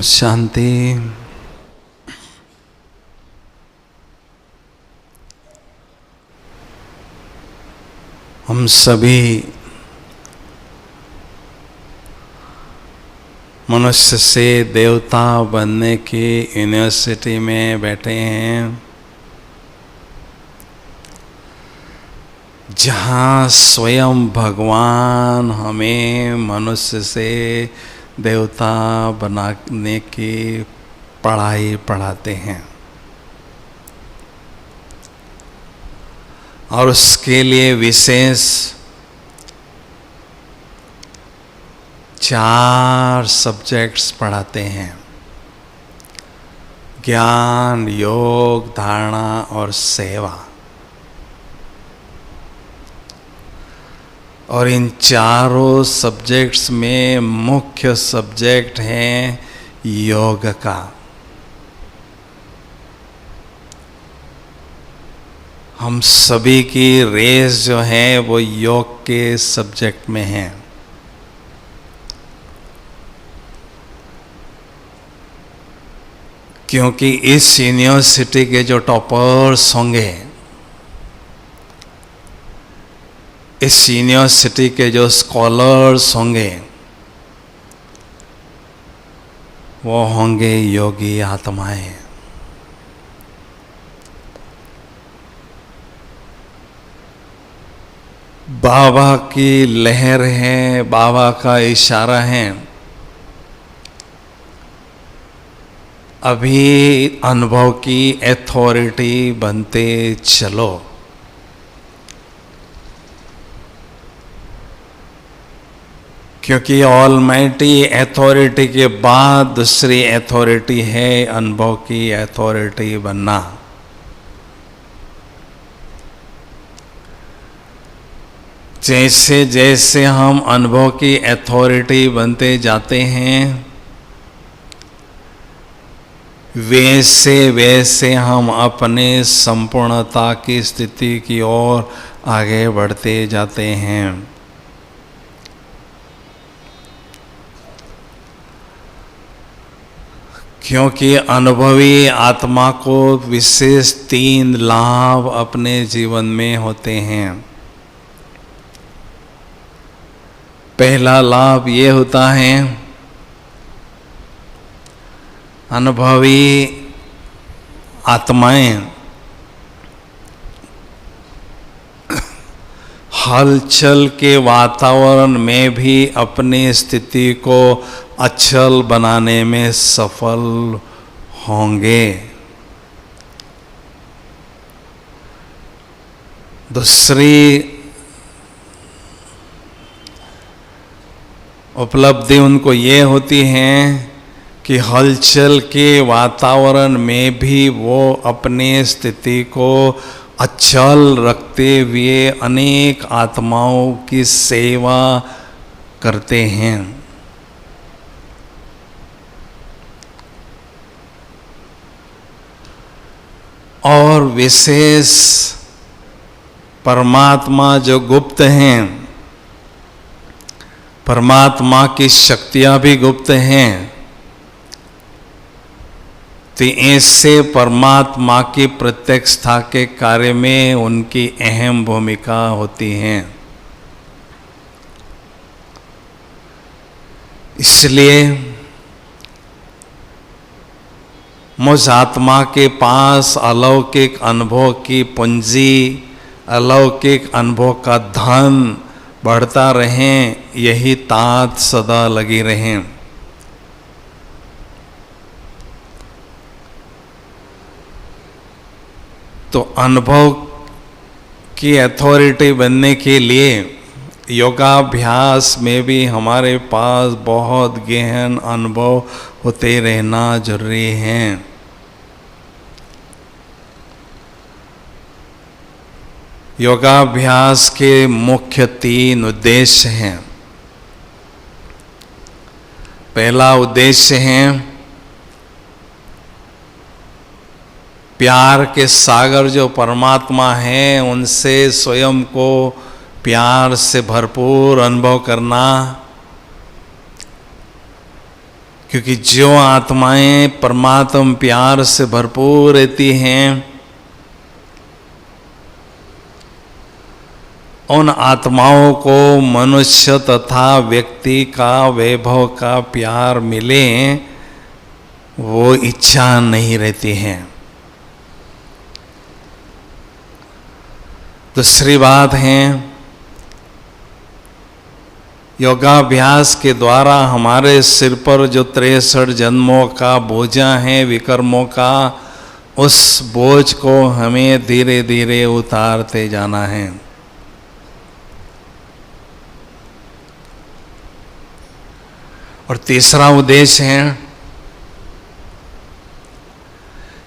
शांति। हम सभी मनुष्य से देवता बनने की यूनिवर्सिटी में बैठे हैं, जहाँ स्वयं भगवान हमें मनुष्य से देवता बनाने की पढ़ाई पढ़ाते हैं। और उसके लिए विशेष 4 सब्जेक्ट्स पढ़ाते हैं: ज्ञान, योग, धारणा और सेवा। और इन चारों सब्जेक्ट्स में मुख्य सब्जेक्ट है योग का। हम सभी की रेस जो है वो योग के सब्जेक्ट में है। क्योंकि इस यूनिवर्सिटी के जो टॉपर्स होंगे, इस यूनिवर्सिटी के जो स्कॉलर्स होंगे, वो होंगे योगी आत्माएं। बाबा की लहर है, बाबा का इशारा है, अभी अनुभव की अथॉरिटी बनते चलो। क्योंकि ऑलमाइटी अथॉरिटी के बाद दूसरी अथॉरिटी है अनुभव की अथॉरिटी बनना। जैसे जैसे हम अनुभव की अथॉरिटी बनते जाते हैं, वैसे वैसे हम अपने संपूर्णता की स्थिति की ओर आगे बढ़ते जाते हैं। क्योंकि अनुभवी आत्मा को विशेष 3 लाभ अपने जीवन में होते हैं। पहला लाभ ये होता है, अनुभवी आत्माएं हलचल के वातावरण में भी अपनी स्थिति को अचल बनाने में सफल होंगे। दूसरी उपलब्धि उनको ये होती है कि हलचल के वातावरण में भी वो अपनी स्थिति को अचल रखते हुए अनेक आत्माओं की सेवा करते हैं। और विशेष परमात्मा जो गुप्त हैं, परमात्मा की शक्तियां भी गुप्त हैं, तो ऐसे परमात्मा की प्रत्यक्षता के कार्य में उनकी अहम भूमिका होती है। इसलिए मुझ आत्मा के पास अलौकिक अनुभव की पूंजी, अलौकिक अनुभव का धन बढ़ता रहें, यही तात सदा लगी रहें। तो अनुभव की अथॉरिटी बनने के लिए योगाभ्यास में भी हमारे पास बहुत गहन अनुभव होते रहना जरूरी है। योगाभ्यास के मुख्य 3 उद्देश्य हैं। पहला उद्देश्य है प्यार के सागर जो परमात्मा है, उनसे स्वयं को प्यार से भरपूर अनुभव करना। क्योंकि जो आत्माएं परमात्म प्यार से भरपूर रहती हैं, उन आत्माओं को मनुष्य तथा व्यक्ति का वैभव का प्यार मिले, वो इच्छा नहीं रहती है। दूसरी बात है, योगाभ्यास के द्वारा हमारे सिर पर जो 63 जन्मों का बोझा है विकर्मों का, उस बोझ को हमें धीरे धीरे उतारते जाना है। और तीसरा उद्देश्य है,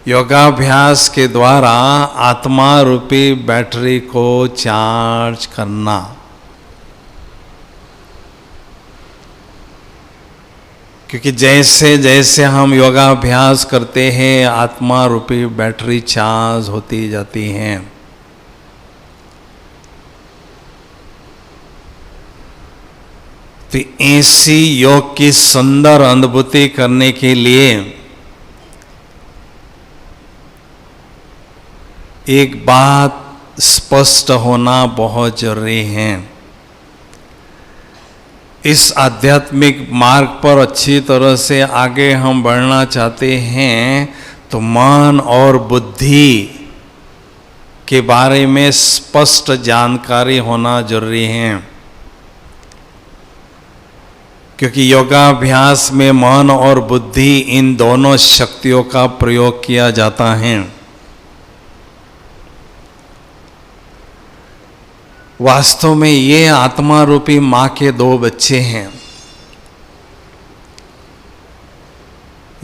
योगाभ्यास के द्वारा आत्मा रूपी बैटरी को चार्ज करना। क्योंकि जैसे जैसे हम योगाभ्यास करते हैं, आत्मा रूपी बैटरी चार्ज होती जाती है। तो ऐसी योग की सुंदर अनुभूति करने के लिए एक बात स्पष्ट होना बहुत जरूरी है। इस आध्यात्मिक मार्ग पर अच्छी तरह से आगे हम बढ़ना चाहते हैं, तो मन और बुद्धि के बारे में स्पष्ट जानकारी होना जरूरी है। क्योंकि योगाभ्यास में मन और बुद्धि, इन दोनों शक्तियों का प्रयोग किया जाता है। वास्तव में ये आत्मा रूपी माँ के 2 बच्चे हैं।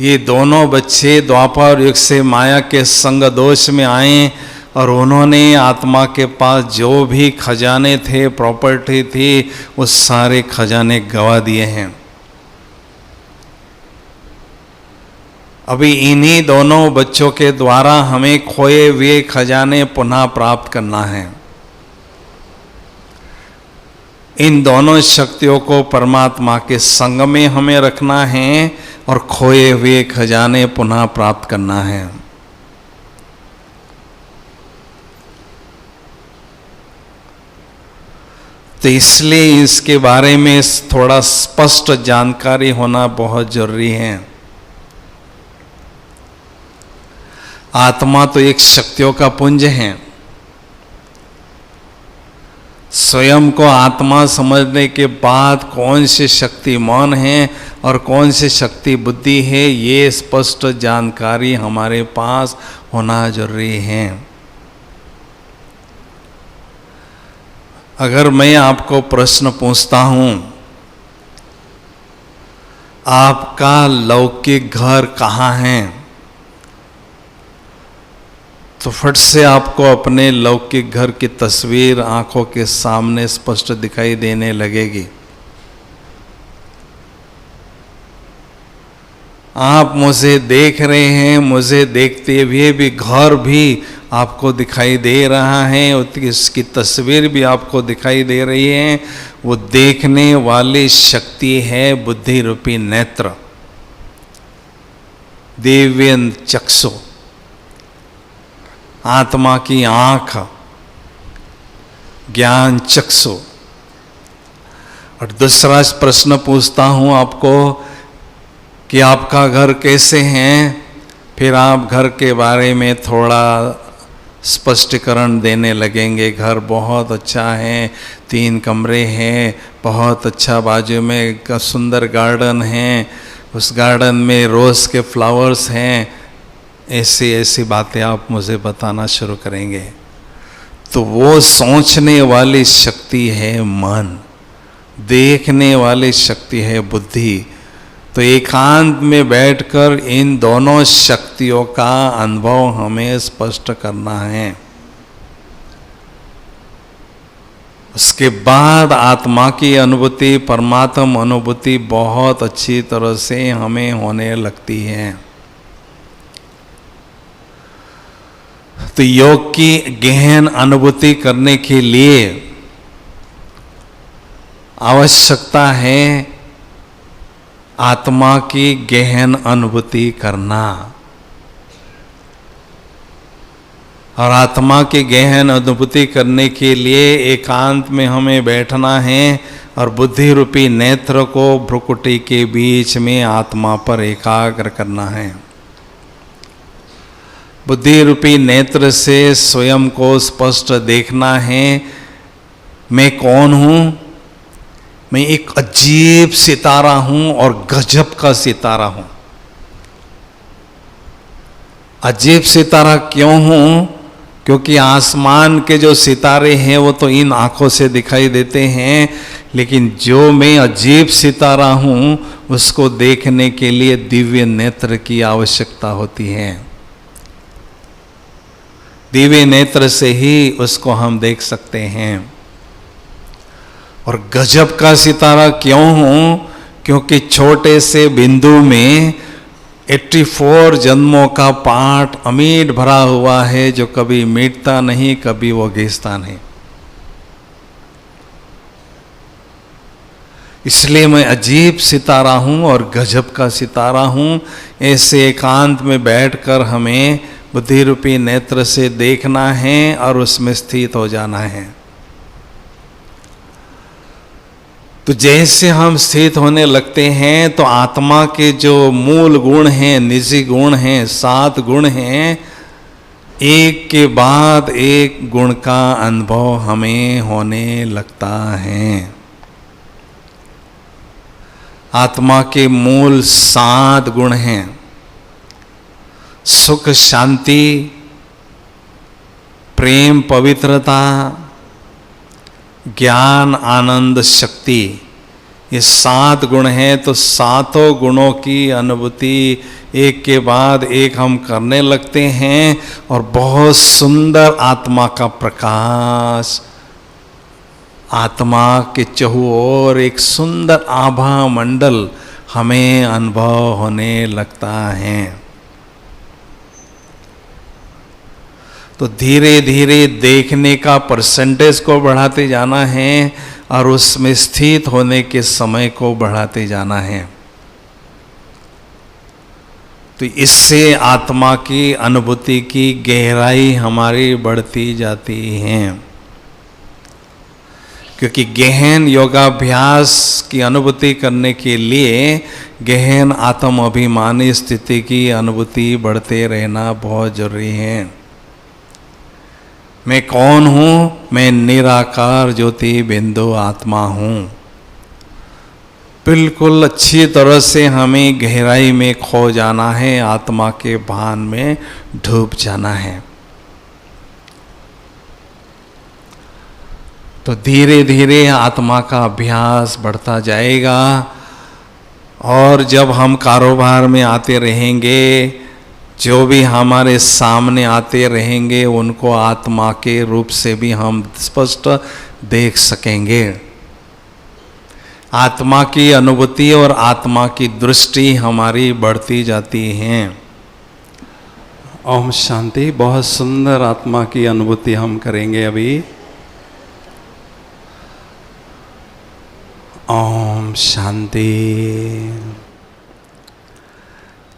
ये दोनों बच्चे द्वापर युग से माया के संग दोष में आए, और उन्होंने आत्मा के पास जो भी खजाने थे, प्रॉपर्टी थी, उस सारे खजाने गवा दिए हैं। अभी इन्हीं दोनों बच्चों के द्वारा हमें खोए हुए खजाने पुनः प्राप्त करना है। इन दोनों शक्तियों को परमात्मा के संग में हमें रखना है और खोए हुए खजाने पुनः प्राप्त करना है। तो इसलिए इसके बारे में थोड़ा स्पष्ट जानकारी होना बहुत जरूरी है। आत्मा तो एक शक्तियों का पुंज है। स्वयं को आत्मा समझने के बाद कौन सी शक्ति मन है और कौन सी शक्ति बुद्धि है, ये स्पष्ट जानकारी हमारे पास होना जरूरी है। अगर मैं आपको प्रश्न पूछता हूं, आपका लौकिक घर कहाँ है, तो फट से आपको अपने लौकिक घर की तस्वीर आंखों के सामने स्पष्ट दिखाई देने लगेगी। आप मुझे देख रहे हैं, मुझे देखते हुए भी घर भी आपको दिखाई दे रहा है, उसकी तस्वीर भी आपको दिखाई दे रही है। वो देखने वाली शक्ति है बुद्धि रूपी नेत्र, दिव्य चक्षु, आत्मा की आंख, ज्ञान चक्षु। और दूसरा प्रश्न पूछता हूं आपको कि आपका घर कैसे हैं, फिर आप घर के बारे में थोड़ा स्पष्टीकरण देने लगेंगे। घर बहुत अच्छा है, 3 कमरे हैं, बहुत अच्छा, बाजू में एक सुंदर गार्डन है, उस गार्डन में रोज़ के फ्लावर्स हैं। ऐसी ऐसी बातें आप मुझे बताना शुरू करेंगे। तो वो सोचने वाली शक्ति है मन, देखने वाली शक्ति है बुद्धि। तो एकांत में बैठकर इन दोनों शक्तियों का अनुभव हमें स्पष्ट करना है। उसके बाद आत्मा की अनुभूति, परमात्मा अनुभूति बहुत अच्छी तरह से हमें होने लगती है। तो योग की गहन अनुभूति करने के लिए आवश्यकता है आत्मा की गहन अनुभूति करना। और आत्मा की गहन अनुभूति करने के लिए एकांत में हमें बैठना है और बुद्धि रूपी नेत्र को भ्रुकुटी के बीच में आत्मा पर एकाग्र करना है। बुद्धि रूपी नेत्र से स्वयं को स्पष्ट देखना है। मैं कौन हूं? मैं एक अजीब सितारा हूं और गजब का सितारा हूं। अजीब सितारा क्यों हूं? क्योंकि आसमान के जो सितारे हैं वो तो इन आंखों से दिखाई देते हैं, लेकिन जो मैं अजीब सितारा हूं उसको देखने के लिए दिव्य नेत्र की आवश्यकता होती है। दिव्य नेत्र से ही उसको हम देख सकते हैं। और गजब का सितारा क्यों हूं? क्योंकि छोटे से बिंदु में 84 जन्मों का पाठ अमीट भरा हुआ है, जो कभी मिटता नहीं, कभी वो घिसता नहीं। इसलिए मैं अजीब सितारा हूं और गजब का सितारा हूं। ऐसे एकांत में बैठकर हमें बुद्धि रूपी नेत्र से देखना है और उसमें स्थित हो जाना है। तो जैसे हम स्थित होने लगते हैं तो आत्मा के जो मूल गुण हैं, निजी गुण हैं, 7 गुण हैं, एक के बाद एक गुण का अनुभव हमें होने लगता है। आत्मा के मूल 7 गुण हैं। सुख, शांति, प्रेम, पवित्रता, ज्ञान, आनंद, शक्ति, ये 7 गुण हैं। तो 7 गुणों की अनुभूति एक के बाद एक हम करने लगते हैं और बहुत सुंदर आत्मा का प्रकाश, आत्मा के चहुओर एक सुंदर आभा मंडल हमें अनुभव होने लगता है। तो धीरे धीरे देखने का परसेंटेज को बढ़ाते जाना है और उसमें स्थित होने के समय को बढ़ाते जाना है। तो इससे आत्मा की अनुभूति की गहराई हमारी बढ़ती जाती है। क्योंकि गहन योगाभ्यास की अनुभूति करने के लिए गहन आत्म अभिमानी स्थिति की अनुभूति बढ़ते रहना बहुत जरूरी है। मैं कौन हूं? मैं निराकार ज्योति बिंदु आत्मा हूं। बिल्कुल अच्छी तरह से हमें गहराई में खो जाना है, आत्मा के भान में डूब जाना है। तो धीरे धीरे आत्मा का अभ्यास बढ़ता जाएगा और जब हम कारोबार में आते रहेंगे, जो भी हमारे सामने आते रहेंगे उनको आत्मा के रूप से भी हम स्पष्ट देख सकेंगे। आत्मा की अनुभूति और आत्मा की दृष्टि हमारी बढ़ती जाती है। ओम शांति। बहुत सुंदर आत्मा की अनुभूति हम करेंगे अभी। ओम शांति।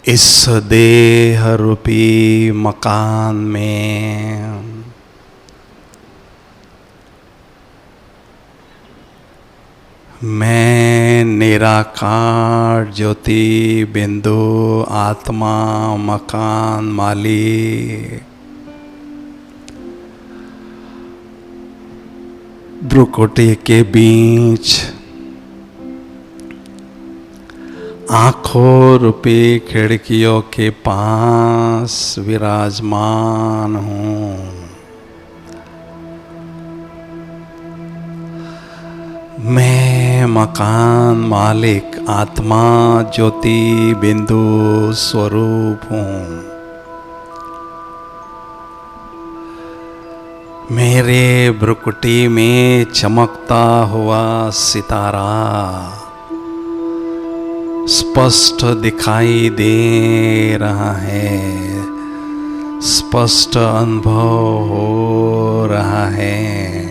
इस देह रूपी मकान में मैं निराकार ज्योति बिंदु आत्मा मकान मालिक भ्रुकुटी के बीच आंखों रूपी खिड़कियों के पास विराजमान हूँ। मैं मकान मालिक आत्मा ज्योति बिंदु स्वरूप हूँ। मेरे भ्रुकुटी में चमकता हुआ सितारा स्पष्ट दिखाई दे रहा है, स्पष्ट अनुभव हो रहा है।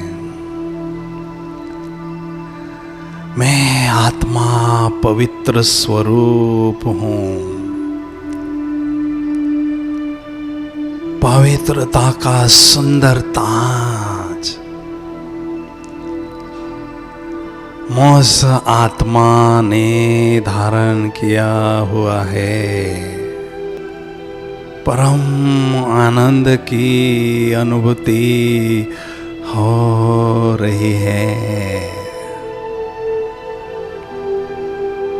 मैं आत्मा पवित्र स्वरूप हूं। पवित्रता का सुंदर ताज मुझ आत्मा ने धारण किया हुआ है। परम आनंद की अनुभूति हो रही है।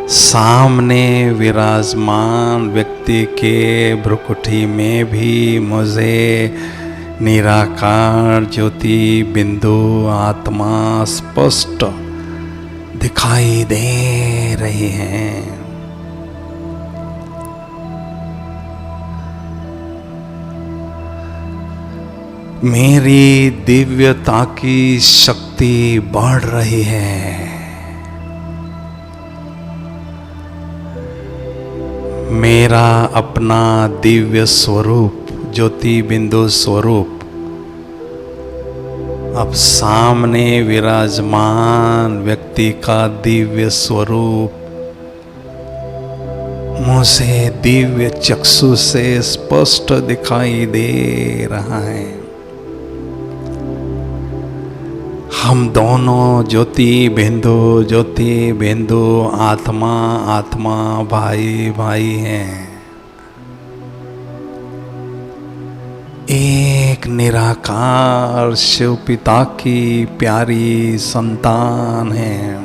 सामने विराजमान व्यक्ति के भ्रुकुटी में भी मुझे निराकार ज्योति बिंदु आत्मा स्पष्ट दिखाई दे रही है। मेरी दिव्यता की शक्ति बढ़ रही है। मेरा अपना दिव्य स्वरूप ज्योति बिंदु स्वरूप अब सामने विराजमान व्यक्ति का दिव्य स्वरूप मुझे दिव्य चक्षु से स्पष्ट दिखाई दे रहा है। हम दोनों ज्योति बिंदु आत्मा आत्मा भाई भाई हैं। एक निराकार शिव पिता की प्यारी संतान है।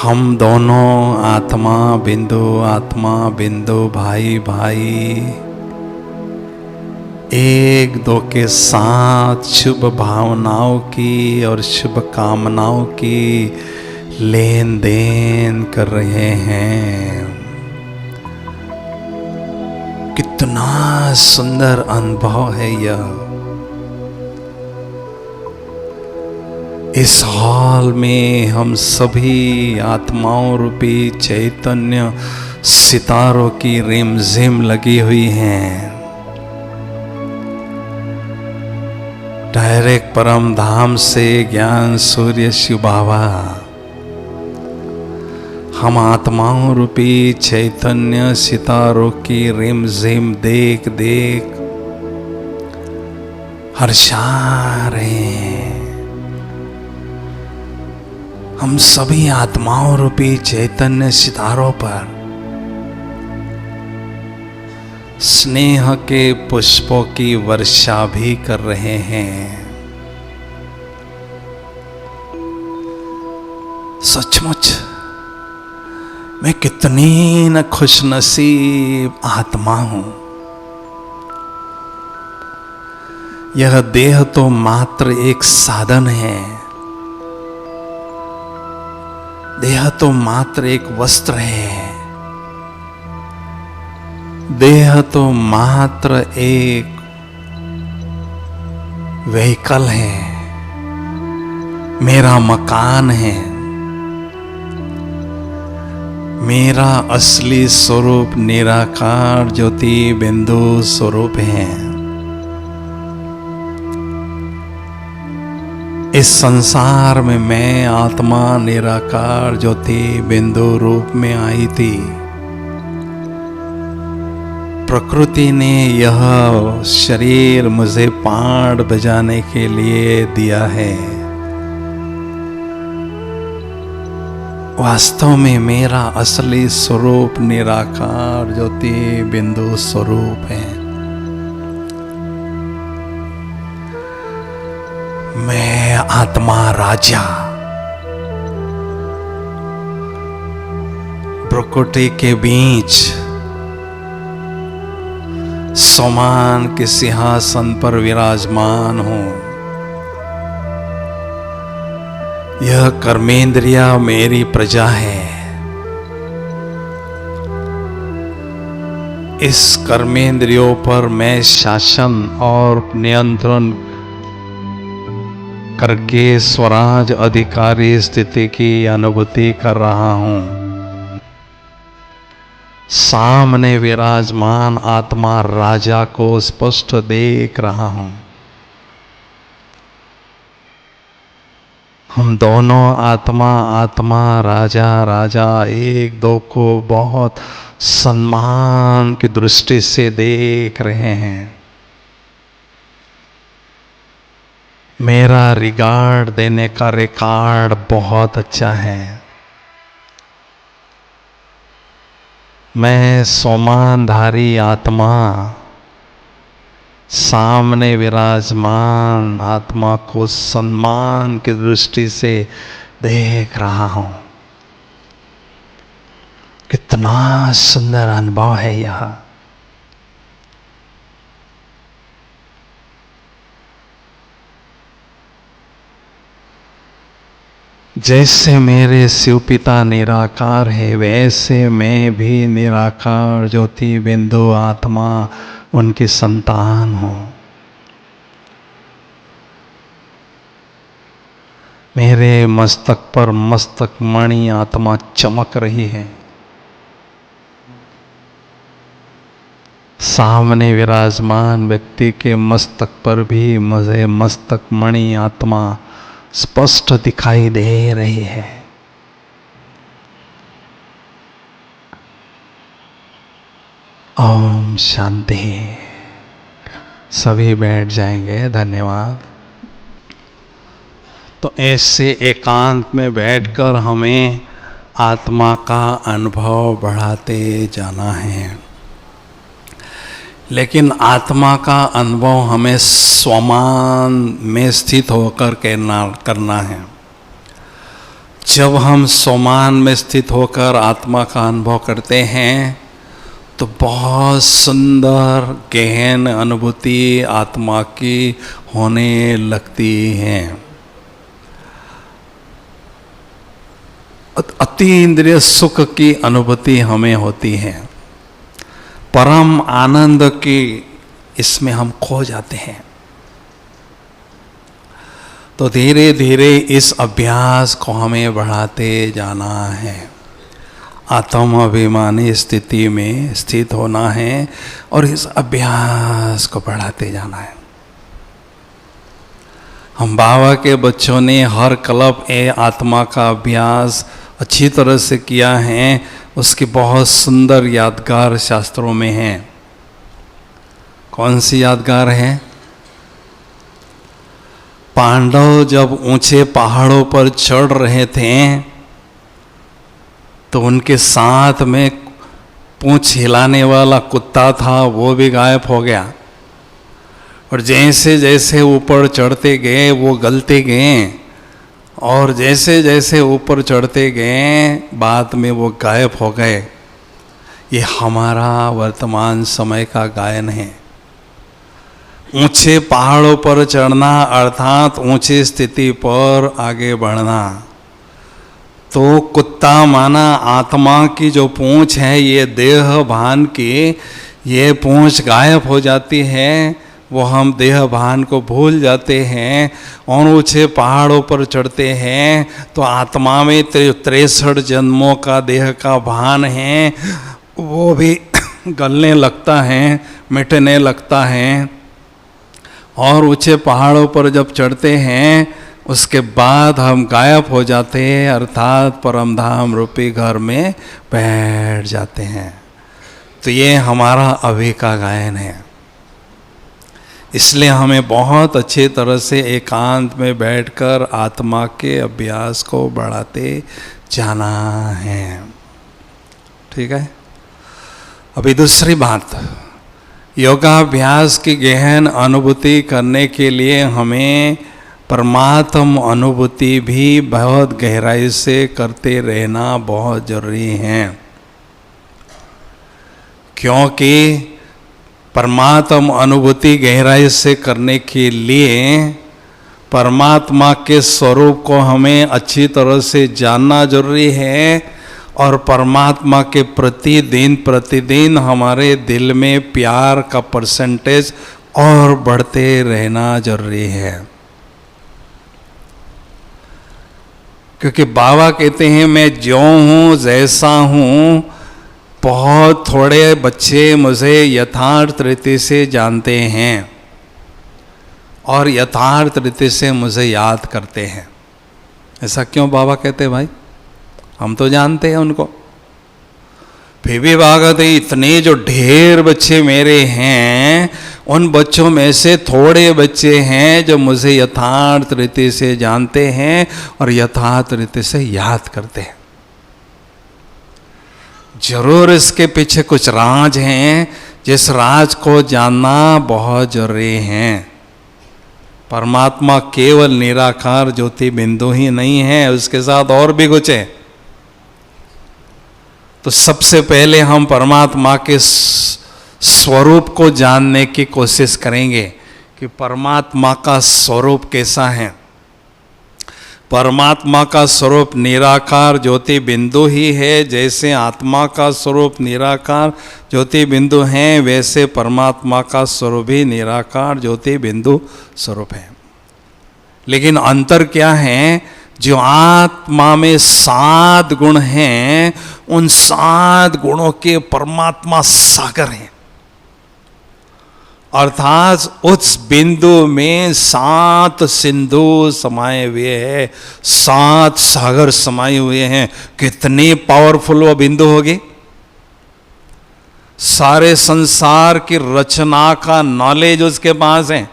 हम दोनों आत्मा बिंदु भाई भाई एक दो के साथ शुभ भावनाओं की और शुभ कामनाओं की लेन देन कर रहे हैं। कितना सुंदर अनुभव है यह। इस हॉल में हम सभी आत्माओं रूपी चैतन्य सितारों की रिमझिम लगी हुई हैं। डायरेक्ट परम धाम से ज्ञान सूर्य शिव बाबा हम आत्माओं रूपी चैतन्य सितारों की रिमझिम देख देख हर्षा रहे हैं। हम सभी आत्माओं रूपी चैतन्य सितारों पर स्नेह के पुष्पों की वर्षा भी कर रहे हैं। सचमुच मैं कितनी न खुशनसीब आत्मा हूं। यह देह तो मात्र एक साधन है। देह तो मात्र एक वस्त्र है। देह तो मात्र एक व्हीकल है। मेरा मकान है। मेरा असली स्वरूप निराकार ज्योति बिंदु स्वरूप है। इस संसार में मैं आत्मा निराकार ज्योति बिंदु रूप में आई थी। प्रकृति ने यह शरीर मुझे पांड बजाने के लिए दिया है। वास्तव में मेरा असली स्वरूप निराकार ज्योति बिंदु स्वरूप है। मैं आत्मा राजा प्रकृति के बीच सोमान के सिंहासन पर विराजमान हूं। यह कर्मेंद्रिया मेरी प्रजा है। इस कर्मेंद्रियों पर मैं शासन और नियंत्रण करके स्वराज अधिकारी स्थिति की अनुभूति कर रहा हूं। सामने विराजमान आत्मा राजा को स्पष्ट देख रहा हूं। हम दोनों आत्मा आत्मा राजा राजा एक दो को बहुत सम्मान की दृष्टि से देख रहे हैं। मेरा रिगार्ड देने का रिकॉर्ड बहुत अच्छा है। मैं सोमानधारी आत्मा सामने विराजमान आत्मा को सम्मान की दृष्टि से देख रहा हूं। कितना सुंदर अनुभव है यह। जैसे मेरे शिव पिता निराकार है, वैसे मैं भी निराकार ज्योति बिंदु आत्मा उनकी संतान हूं। मेरे मस्तक पर मस्तक मणि आत्मा चमक रही है। सामने विराजमान व्यक्ति के मस्तक पर भी मुझे मस्तक मणि आत्मा स्पष्ट दिखाई दे रही है। ओम शांति। सभी बैठ जाएंगे। धन्यवाद। तो ऐसे एकांत में बैठकर हमें आत्मा का अनुभव बढ़ाते जाना है। लेकिन आत्मा का अनुभव हमें स्वमान में स्थित होकर करना है। जब हम स्वमान में स्थित होकर आत्मा का अनुभव करते हैं तो बहुत सुंदर गहन अनुभूति आत्मा की होने लगती है। अति इंद्रिय सुख की अनुभूति हमें होती है। परम आनंद की इसमें हम खो जाते हैं। तो धीरे धीरे इस अभ्यास को हमें बढ़ाते जाना है। आत्म अभिमानी स्थिति में स्थित होना है और इस अभ्यास को बढ़ाते जाना है। हम बाबा के बच्चों ने हर कल्प आत्मा का अभ्यास अच्छी तरह से किया है। उसकी बहुत सुंदर यादगार शास्त्रों में है। कौन सी यादगार है? पांडव जब ऊंचे पहाड़ों पर चढ़ रहे थे तो उनके साथ में पूंछ हिलाने वाला कुत्ता था, वो भी गायब हो गया। और जैसे जैसे ऊपर चढ़ते गए वो गलते गए, और जैसे जैसे ऊपर चढ़ते गए बाद में वो गायब हो गए। ये हमारा वर्तमान समय का गायन है। ऊंचे पहाड़ों पर चढ़ना अर्थात ऊंची स्थिति पर आगे बढ़ना। तो कुत्ता माना आत्मा की जो पूंछ है, ये देह भान की ये पूंछ गायब हो जाती है। वो हम देह भान को भूल जाते हैं और ऊंचे पहाड़ों पर चढ़ते हैं तो आत्मा में 63 जन्मों का देह का भान है, वो भी गलने लगता है, मिटने लगता है। और ऊंचे पहाड़ों पर जब चढ़ते हैं उसके बाद हम गायब हो जाते हैं, अर्थात परमधाम रूपी घर में बैठ जाते हैं। तो ये हमारा अभी का गायन है। इसलिए हमें बहुत अच्छी तरह से एकांत में बैठकर आत्मा के अभ्यास को बढ़ाते जाना है। ठीक है। अभी दूसरी बात, योगाभ्यास की गहन अनुभूति करने के लिए हमें परमात्म अनुभूति भी बहुत गहराई से करते रहना बहुत जरूरी है। क्योंकि परमात्म अनुभूति गहराई से करने के लिए परमात्मा के स्वरूप को हमें अच्छी तरह से जानना जरूरी है और परमात्मा के प्रति दिन प्रतिदिन हमारे दिल में प्यार का परसेंटेज और बढ़ते रहना जरूरी है। क्योंकि बाबा कहते हैं मैं जो हूँ जैसा हूँ, बहुत थोड़े बच्चे मुझे यथार्थ रीति से जानते हैं और यथार्थ रीति से मुझे याद करते हैं। ऐसा क्यों बाबा कहते भाई? हम तो जानते हैं उनको। फिर भी भागवत इतने जो ढेर बच्चे मेरे हैं, उन बच्चों में से थोड़े बच्चे हैं जो मुझे यथार्थ रीति से जानते हैं और यथार्थ रीति से याद करते हैं। जरूर इसके पीछे कुछ राज हैं, जिस राज को जानना बहुत जरूरी है। परमात्मा केवल निराकार ज्योति बिंदु ही नहीं है, उसके साथ और भी कुछ है। तो सबसे पहले हम परमात्मा के स्वरूप को जानने की कोशिश करेंगे कि परमात्मा का स्वरूप कैसा है। परमात्मा का स्वरूप निराकार ज्योति बिंदु ही है। जैसे आत्मा का स्वरूप निराकार ज्योति बिंदु है, वैसे परमात्मा का स्वरूप भी निराकार ज्योति बिंदु स्वरूप है। लेकिन अंतर क्या है? जो आत्मा में 7 गुण हैं, उन 7 गुणों के परमात्मा सागर हैं। अर्थात उस बिंदु में 7 सिंधु समाये हुए हैं, 7 सागर समाये हुए हैं। कितनी पावरफुल वो बिंदु होगी। सारे संसार की रचना का नॉलेज उसके पास है।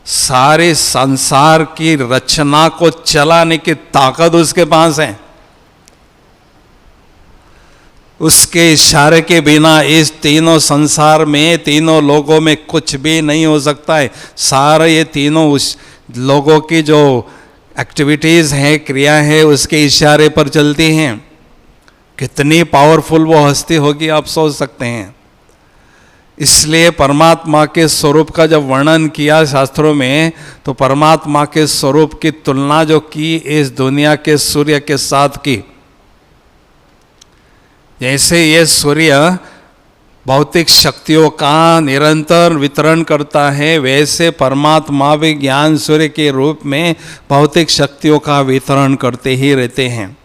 सारे संसार की रचना को चलाने की ताकत उसके पास है। उसके इशारे के बिना इस तीनों संसार में, तीनों लोगों में कुछ भी नहीं हो सकता है। सारे ये तीनों उस लोगों की जो एक्टिविटीज़ हैं, क्रिया है, उसके इशारे पर चलती हैं। कितनी पावरफुल वो हस्ती होगी, आप सोच सकते हैं। इसलिए परमात्मा के स्वरूप का जब वर्णन किया शास्त्रों में, तो परमात्मा के स्वरूप की तुलना जो की इस दुनिया के सूर्य के साथ की। जैसे ये सूर्य भौतिक शक्तियों का निरंतर वितरण करता है, वैसे परमात्मा भी ज्ञान सूर्य के रूप में भौतिक शक्तियों का वितरण करते ही रहते हैं।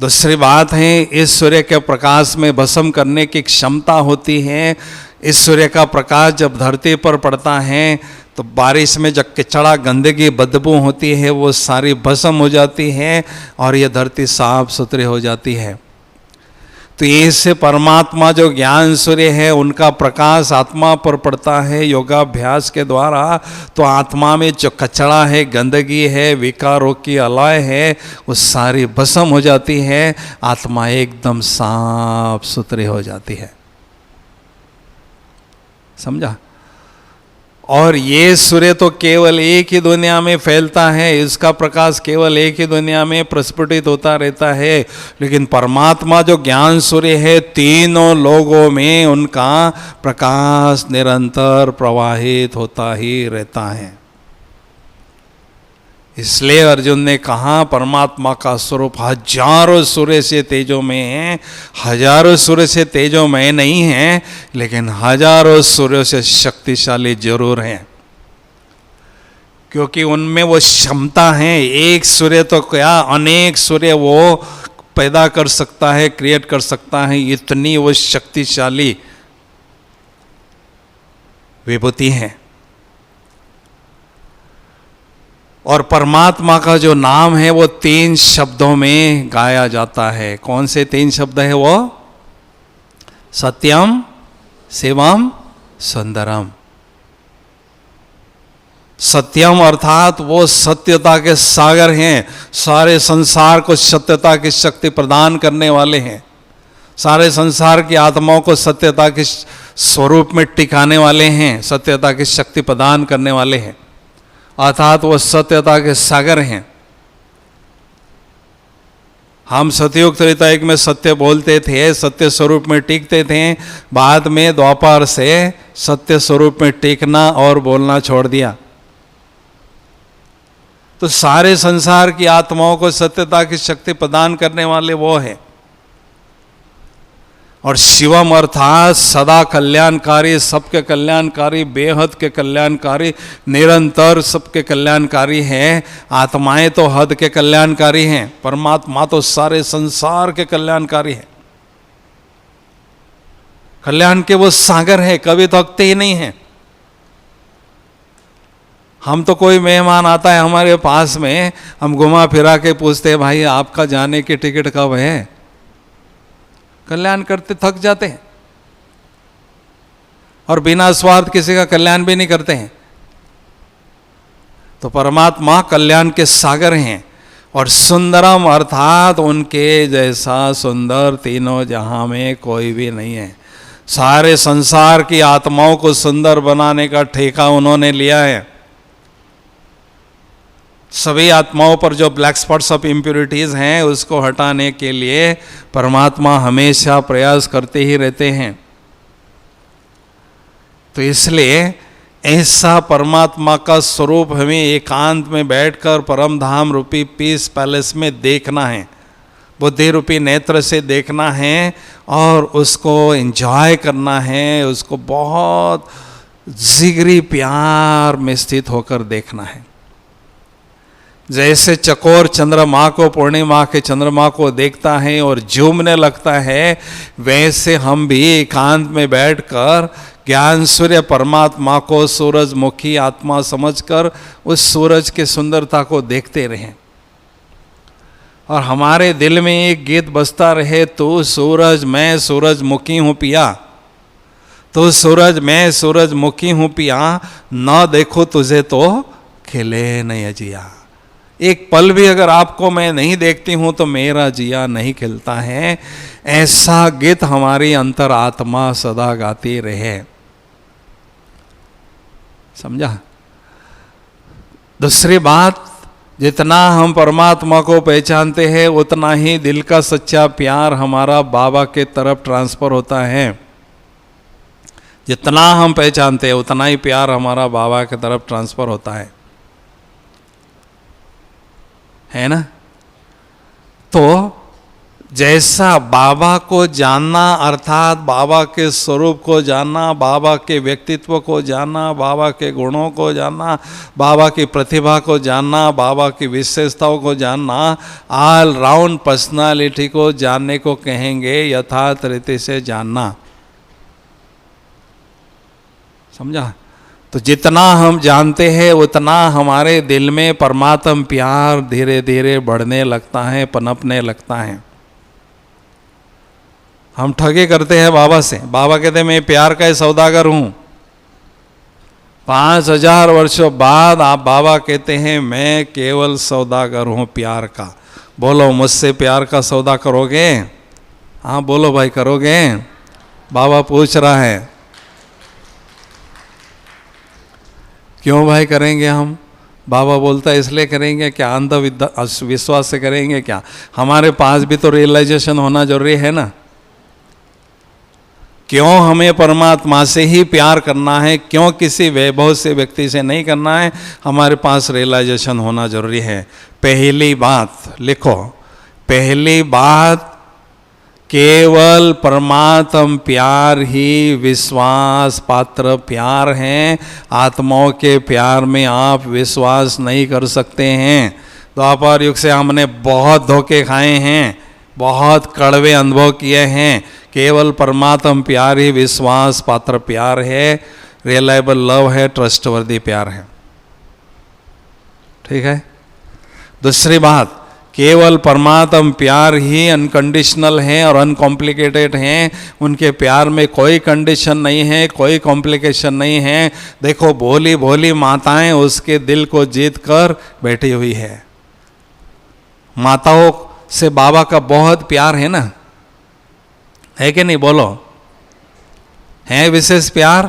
दूसरी बात है, इस सूर्य के प्रकाश में भस्म करने की क्षमता होती है। इस सूर्य का प्रकाश जब धरती पर पड़ता है, तो बारिश में जब कचड़ा, गंदगी, बदबू होती है, वो सारी भस्म हो जाती है और ये धरती साफ सुथरी हो जाती है। तो इससे परमात्मा जो ज्ञान सूर्य है, उनका प्रकाश आत्मा पर पड़ता है योगाभ्यास के द्वारा। तो आत्मा में जो कचरा है, गंदगी है, विकारों की अलाय है, वो सारी भस्म हो जाती है। आत्मा एकदम साफ सुथरी हो जाती है। समझा? और ये सूर्य तो केवल एक ही दुनिया में फैलता है, इसका प्रकाश केवल एक ही दुनिया में प्रस्फुटित होता रहता है। लेकिन परमात्मा जो ज्ञान सूर्य है, तीनों लोगों में उनका प्रकाश निरंतर प्रवाहित होता ही रहता है। इसलिए अर्जुन ने कहा परमात्मा का स्वरूप हजारों सूर्य से तेजोमय है। हजारों सूर्य से तेजोमय नहीं है, लेकिन हजारों सूर्यों से शक्तिशाली जरूर है, क्योंकि उनमें वो क्षमता है। एक सूर्य तो क्या, अनेक सूर्य वो पैदा कर सकता है, क्रिएट कर सकता है। इतनी वो शक्तिशाली विभूति है। और परमात्मा का जो नाम है वो 3 शब्दों में गाया जाता है। कौन से 3 शब्द है वो? सत्यम, शिवम, सुंदरम। सत्यम अर्थात वो सत्यता के सागर हैं, सारे संसार को सत्यता की शक्ति प्रदान करने वाले हैं। सारे संसार की आत्माओं को सत्यता के स्वरूप में टिकाने वाले हैं, सत्यता की शक्ति प्रदान करने वाले हैं। अर्थात वो सत्यता के सागर हैं। हम सतयुग त्रेतायुग में सत्य बोलते थे, सत्य स्वरूप में टिकते थे। बाद में द्वापर से सत्य स्वरूप में टिकना और बोलना छोड़ दिया। तो सारे संसार की आत्माओं को सत्यता की शक्ति प्रदान करने वाले वो है। और शिवम अर्थात सदा कल्याणकारी, सबके कल्याणकारी, बेहद के कल्याणकारी, निरंतर सबके कल्याणकारी है। आत्माएं तो हद के कल्याणकारी हैं, परमात्मा तो सारे संसार के कल्याणकारी हैं। कल्याण के वो सागर है, कभी थकते ही नहीं हैं। हम तो कोई मेहमान आता है हमारे पास में, हम घुमा फिरा के पूछते हैं भाई आपका जाने की टिकट कब है, कल्याण करते थक जाते हैं और बिना स्वार्थ किसी का कल्याण भी नहीं करते हैं। तो परमात्मा कल्याण के सागर हैं और सुंदरम अर्थात उनके जैसा सुंदर तीनों जहां में कोई भी नहीं है। सारे संसार की आत्माओं को सुंदर बनाने का ठेका उन्होंने लिया है। सभी आत्माओं पर जो ब्लैक स्पॉट्स ऑफ इम्प्योरिटीज हैं उसको हटाने के लिए परमात्मा हमेशा प्रयास करते ही रहते हैं। तो इसलिए ऐसा परमात्मा का स्वरूप हमें एकांत में बैठकर परम धाम रूपी पीस पैलेस में देखना है, बुद्धि रूपी नेत्र से देखना है और उसको एंजॉय करना है, उसको बहुत जिगरी प्यार में स्थित होकर देखना है। जैसे चकोर चंद्रमा को, पूर्णिमा के चंद्रमा को देखता है और झूमने लगता है, वैसे हम भी एकांत में बैठकर ज्ञान सूर्य परमात्मा को सूरजमुखी आत्मा समझकर उस सूरज की सुंदरता को देखते रहें और हमारे दिल में एक गीत बजता रहे, तू सूरज मैं सूरजमुखी हूँ पिया, तो सूरज मैं सूरजमुखी हूँ पिया, ना देखो तुझे तो खिले नहीं अजिया। एक पल भी अगर आपको मैं नहीं देखती हूँ तो मेरा जिया नहीं खिलता है। ऐसा गीत हमारी अंतर आत्मा सदा गाती रहे। समझा? दूसरी बात, जितना हम परमात्मा को पहचानते हैं उतना ही दिल का सच्चा प्यार हमारा बाबा के तरफ ट्रांसफर होता है। जितना हम पहचानते हैं उतना ही प्यार हमारा बाबा के तरफ ट्रांसफर होता है ना? तो जैसा बाबा को जानना अर्थात बाबा के स्वरूप को जानना, बाबा के व्यक्तित्व को जानना, बाबा के गुणों को जानना, बाबा की प्रतिभा को जानना, बाबा की विशेषताओं को जानना, ऑल राउंड पर्सनालिटी को जानने को कहेंगे यथार्थ रीति से जानना। समझा? तो जितना हम जानते हैं उतना हमारे दिल में परमात्म प्यार धीरे धीरे बढ़ने लगता है, पनपने लगता है। हम ठगे करते हैं बाबा से। बाबा कहते हैं मैं प्यार का सौदागर हूं। 5000 वर्षों बाद आप बाबा कहते हैं मैं केवल सौदागर हूं प्यार का। बोलो मुझसे प्यार का सौदा करोगे? हाँ बोलो भाई, करोगे? बाबा पूछ रहा है। क्यों भाई करेंगे हम? बाबा बोलता है इसलिए करेंगे क्या? अंधविश्वास से करेंगे क्या? हमारे पास भी तो रियलाइजेशन होना जरूरी है ना। क्यों हमें परमात्मा से ही प्यार करना है, क्यों किसी वैभव से व्यक्ति से नहीं करना है? हमारे पास रियलाइजेशन होना जरूरी है। पहली बात लिखो, पहली बात, केवल परमात्म प्यार ही विश्वास पात्र प्यार है। आत्माओं के प्यार में आप विश्वास नहीं कर सकते हैं। द्वापर युग से हमने बहुत धोखे खाए हैं, बहुत कड़वे अनुभव किए हैं। केवल परमात्म प्यार ही विश्वास पात्र प्यार है, रिलायबल लव है, ट्रस्टवर्दी प्यार है। ठीक है? दूसरी बात, केवल परमात्म प्यार ही अनकंडीशनल है और अनकॉम्प्लिकेटेड है। उनके प्यार में कोई कंडीशन नहीं है, कोई कॉम्प्लिकेशन नहीं है। देखो भोली भोली माताएं उसके दिल को जीत कर बैठी हुई है। माताओं से बाबा का बहुत प्यार है ना, है कि नहीं? बोलो, है विशेष प्यार?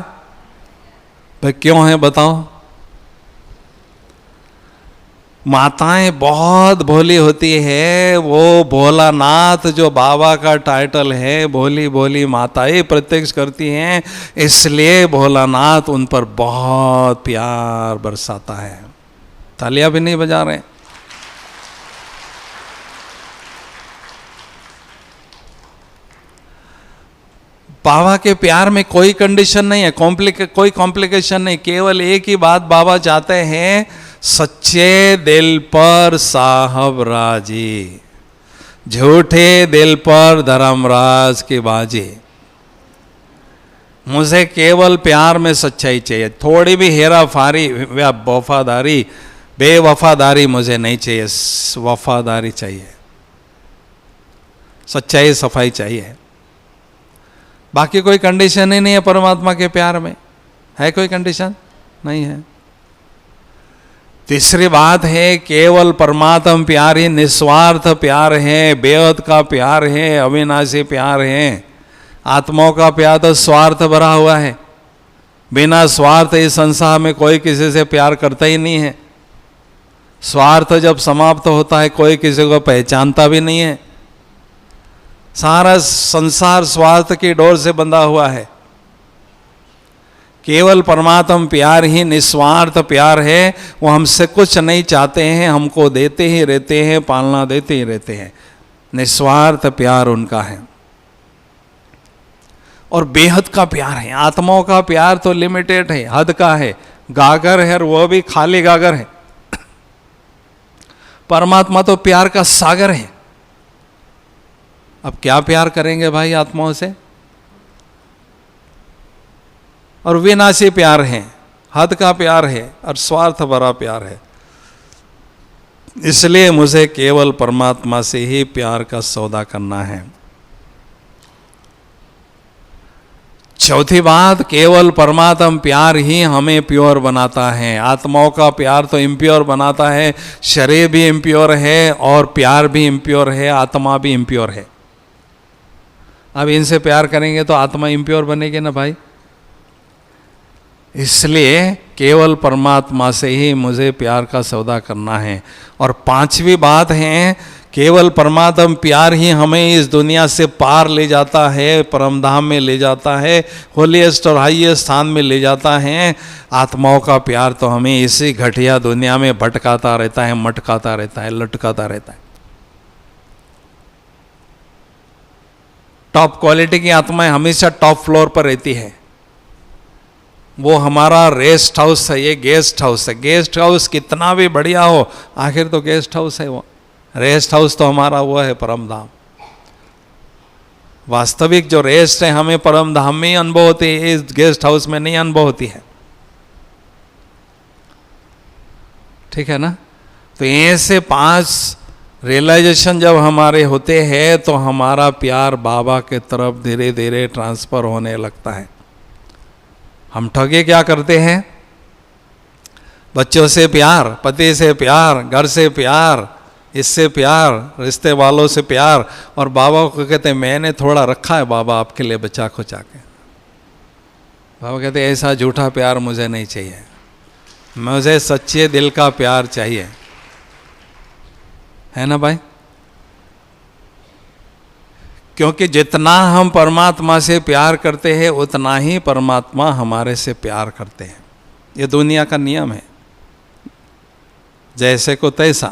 भाई क्यों है बताओ? माताएं बहुत भोली होती है। वो भोलानाथ जो बाबा का टाइटल है, भोली भोली माताएं प्रत्यक्ष करती हैं, इसलिए भोलानाथ उन पर बहुत प्यार बरसाता है। तालियां भी नहीं बजा रहे। बाबा के प्यार में कोई कंडीशन नहीं है, कोई कॉम्प्लिकेशन नहीं। केवल एक ही बात बाबा चाहते हैं, सच्चे दिल पर साहब राजी, झूठे दिल पर धर्मराज की बाजी। मुझे केवल प्यार में सच्चाई चाहिए, थोड़ी भी हेरा फारी या वफादारी बेवफादारी मुझे नहीं चाहिए, वफादारी चाहिए, सच्चाई सफाई चाहिए। बाकी कोई कंडीशन ही नहीं है परमात्मा के प्यार में, है कोई कंडीशन? नहीं है। तीसरी बात है केवल परमात्मा प्यार ही निस्वार्थ प्यार है, बेहद का प्यार है, अविनाशी प्यार है। आत्माओं का प्यार तो स्वार्थ भरा हुआ है, बिना स्वार्थ इस संसार में कोई किसी से प्यार करता ही नहीं है। स्वार्थ जब समाप्त होता है कोई किसी को पहचानता भी नहीं है। सारा संसार स्वार्थ की डोर से बंधा हुआ है। केवल परमात्मा प्यार ही निस्वार्थ प्यार है। वो हमसे कुछ नहीं चाहते हैं, हमको देते ही रहते हैं, पालना देते ही रहते हैं। निस्वार्थ प्यार उनका है और बेहद का प्यार है। आत्माओं का प्यार तो लिमिटेड है, हद का है, गागर है और वो भी खाली गागर है। परमात्मा तो प्यार का सागर है। अब क्या प्यार करेंगे भाई आत्माओं से? और विनाशी प्यार है, हद का प्यार है और स्वार्थ भरा प्यार है। इसलिए मुझे केवल परमात्मा से ही प्यार का सौदा करना है। चौथी बात, केवल परमात्मा प्यार ही हमें प्योर बनाता है। आत्माओं का प्यार तो इम्प्योर बनाता है, शरीर भी इम्प्योर है और प्यार भी इम्प्योर है, आत्मा भी इम्प्योर है। अब इनसे प्यार करेंगे तो आत्मा इम्प्योर बनेगी ना भाई। इसलिए केवल परमात्मा से ही मुझे प्यार का सौदा करना है। और पांचवी बात है, केवल परमात्मा प्यार ही हमें इस दुनिया से पार ले जाता है, परमधाम में ले जाता है, होलीएस्ट और हाईएस्ट स्थान में ले जाता है। आत्माओं का प्यार तो हमें इसी घटिया दुनिया में भटकाता रहता है, मटकाता रहता है, लटकाता रहता है। टॉप क्वालिटी की आत्माएं हमेशा टॉप फ्लोर पर रहती है। वो हमारा रेस्ट हाउस है, ये गेस्ट हाउस है। गेस्ट हाउस कितना भी बढ़िया हो, आखिर तो गेस्ट हाउस है। वो रेस्ट हाउस तो हमारा वो है परम धाम। वास्तविक जो रेस्ट है हमें परम धाम में ही अनुभव होती है, इस गेस्ट हाउस में नहीं अनुभव होती है। ठीक है ना? तो ऐसे 5 रियलाइजेशन जब हमारे होते हैं तो हमारा प्यार बाबा के तरफ धीरे धीरे ट्रांसफर होने लगता है। हम ठगे क्या करते हैं? बच्चों से प्यार, पति से प्यार, घर से प्यार, इससे प्यार, रिश्ते वालों से प्यार, और बाबा को कहते हैं मैंने थोड़ा रखा है बाबा आपके लिए बचा खुचा के। बाबा कहते हैं ऐसा झूठा प्यार मुझे नहीं चाहिए, मुझे सच्चे दिल का प्यार चाहिए। है ना भाई? क्योंकि जितना हम परमात्मा से प्यार करते हैं उतना ही परमात्मा हमारे से प्यार करते हैं। ये दुनिया का नियम है, जैसे को तैसा।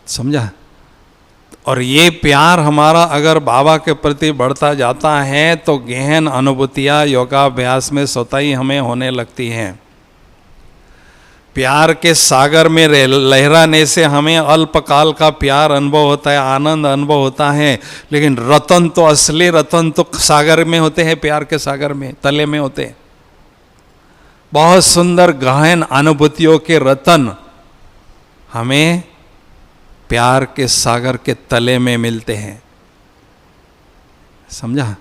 समझा? और ये प्यार हमारा अगर बाबा के प्रति बढ़ता जाता है तो गहन अनुभूतियाँ योगाभ्यास में स्वतः ही हमें होने लगती हैं। प्यार के सागर में लहराने से हमें अल्पकाल का प्यार अनुभव होता है, आनंद अनुभव होता है, लेकिन रतन तो, असली रतन तो सागर में होते हैं, प्यार के सागर में, तले में होते हैं। बहुत सुंदर गहन अनुभूतियों के रतन हमें प्यार के सागर के तले में मिलते हैं। समझा?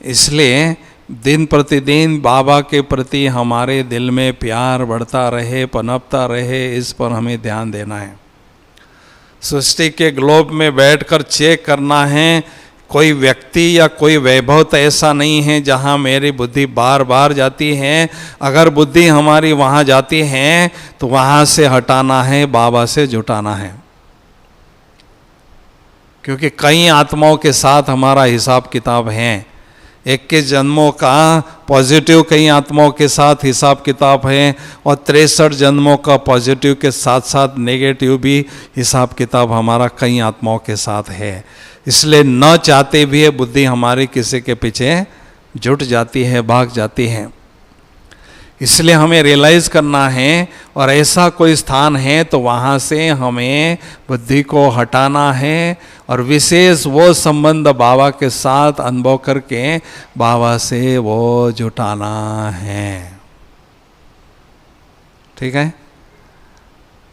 इसलिए दिन प्रतिदिन बाबा के प्रति हमारे दिल में प्यार बढ़ता रहे, पनपता रहे, इस पर हमें ध्यान देना है। सृष्टि के ग्लोब में बैठकर चेक करना है, कोई व्यक्ति या कोई वैभव तो ऐसा नहीं है जहाँ मेरी बुद्धि बार बार जाती है। अगर बुद्धि हमारी वहाँ जाती है तो वहाँ से हटाना है, बाबा से जुटाना है। क्योंकि कई आत्माओं के साथ हमारा हिसाब किताब है। 21 जन्मों का पॉजिटिव कई आत्माओं के साथ हिसाब किताब है और 63 जन्मों का पॉजिटिव के साथ साथ नेगेटिव भी हिसाब किताब हमारा कई आत्माओं के साथ है। इसलिए न चाहते भी ये बुद्धि हमारी किसी के पीछे जुट जाती है, भाग जाती है। इसलिए हमें रियलाइज करना है और ऐसा कोई स्थान है तो वहाँ से हमें बुद्धि को हटाना है और विशेष वो संबंध बाबा के साथ अनुभव करके बाबा से वो जुटाना है। ठीक है,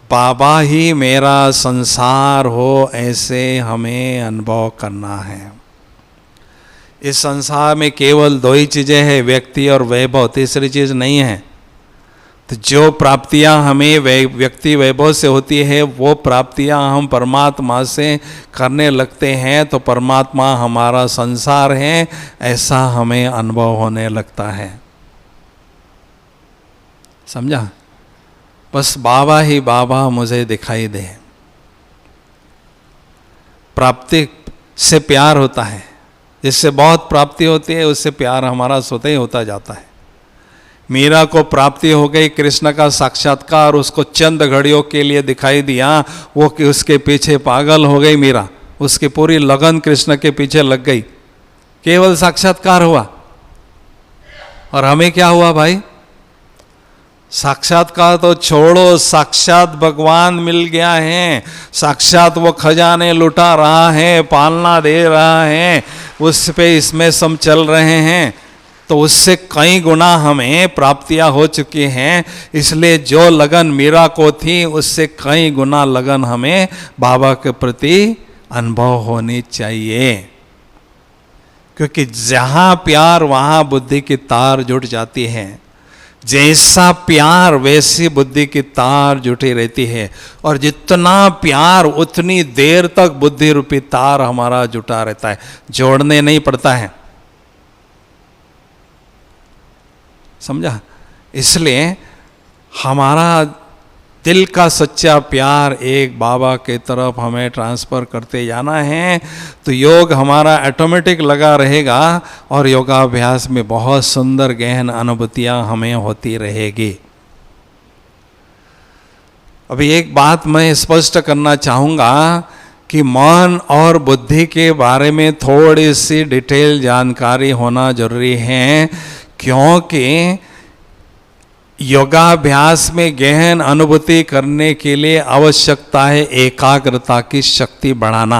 बाबा ही मेरा संसार हो ऐसे हमें अनुभव करना है। इस संसार में केवल दो ही चीज़ें हैं, व्यक्ति और वैभव, तीसरी चीज़ नहीं है। तो जो प्राप्तियां हमें व्यक्ति वैभव से होती है वो प्राप्तियां हम परमात्मा से करने लगते हैं तो परमात्मा हमारा संसार है ऐसा हमें अनुभव होने लगता है। समझा? बस बाबा ही बाबा मुझे दिखाई दे। प्राप्ति से प्यार होता है, जिससे बहुत प्राप्ति होती है उससे प्यार हमारा स्वतः ही होता जाता है। मीरा को प्राप्ति हो गई, कृष्ण का साक्षात्कार उसको चंद घड़ियों के लिए दिखाई दिया, वो कि उसके पीछे पागल हो गई मीरा, उसकी पूरी लगन कृष्ण के पीछे लग गई, केवल साक्षात्कार हुआ। और हमें क्या हुआ भाई? साक्षात्कार तो छोड़ो, साक्षात भगवान मिल गया है, साक्षात वो खजाने लुटा रहा है, पालना दे रहा है, उस पे इसमें सब चल रहे हैं, तो उससे कई गुना हमें प्राप्तियां हो चुकी हैं। इसलिए जो लगन मीरा को थी उससे कई गुना लगन हमें बाबा के प्रति अनुभव होनी चाहिए, क्योंकि जहां प्यार वहां बुद्धि की तार जुट जाती है। जैसा प्यार वैसी बुद्धि की तार जुटी रहती है, और जितना प्यार उतनी देर तक बुद्धि रूपी तार हमारा जुटा रहता है, जोड़ने नहीं पड़ता है। समझा? इसलिए हमारा दिल का सच्चा प्यार एक बाबा के तरफ हमें ट्रांसफ़र करते जाना है, तो योग हमारा ऑटोमेटिक लगा रहेगा और योगाभ्यास में बहुत सुंदर गहन अनुभूतियाँ हमें होती रहेगी। अभी एक बात मैं स्पष्ट करना चाहूँगा कि मन और बुद्धि के बारे में थोड़ी सी डिटेल जानकारी होना जरूरी है, क्योंकि योगाभ्यास में गहन अनुभूति करने के लिए आवश्यकता है एकाग्रता की शक्ति बढ़ाना।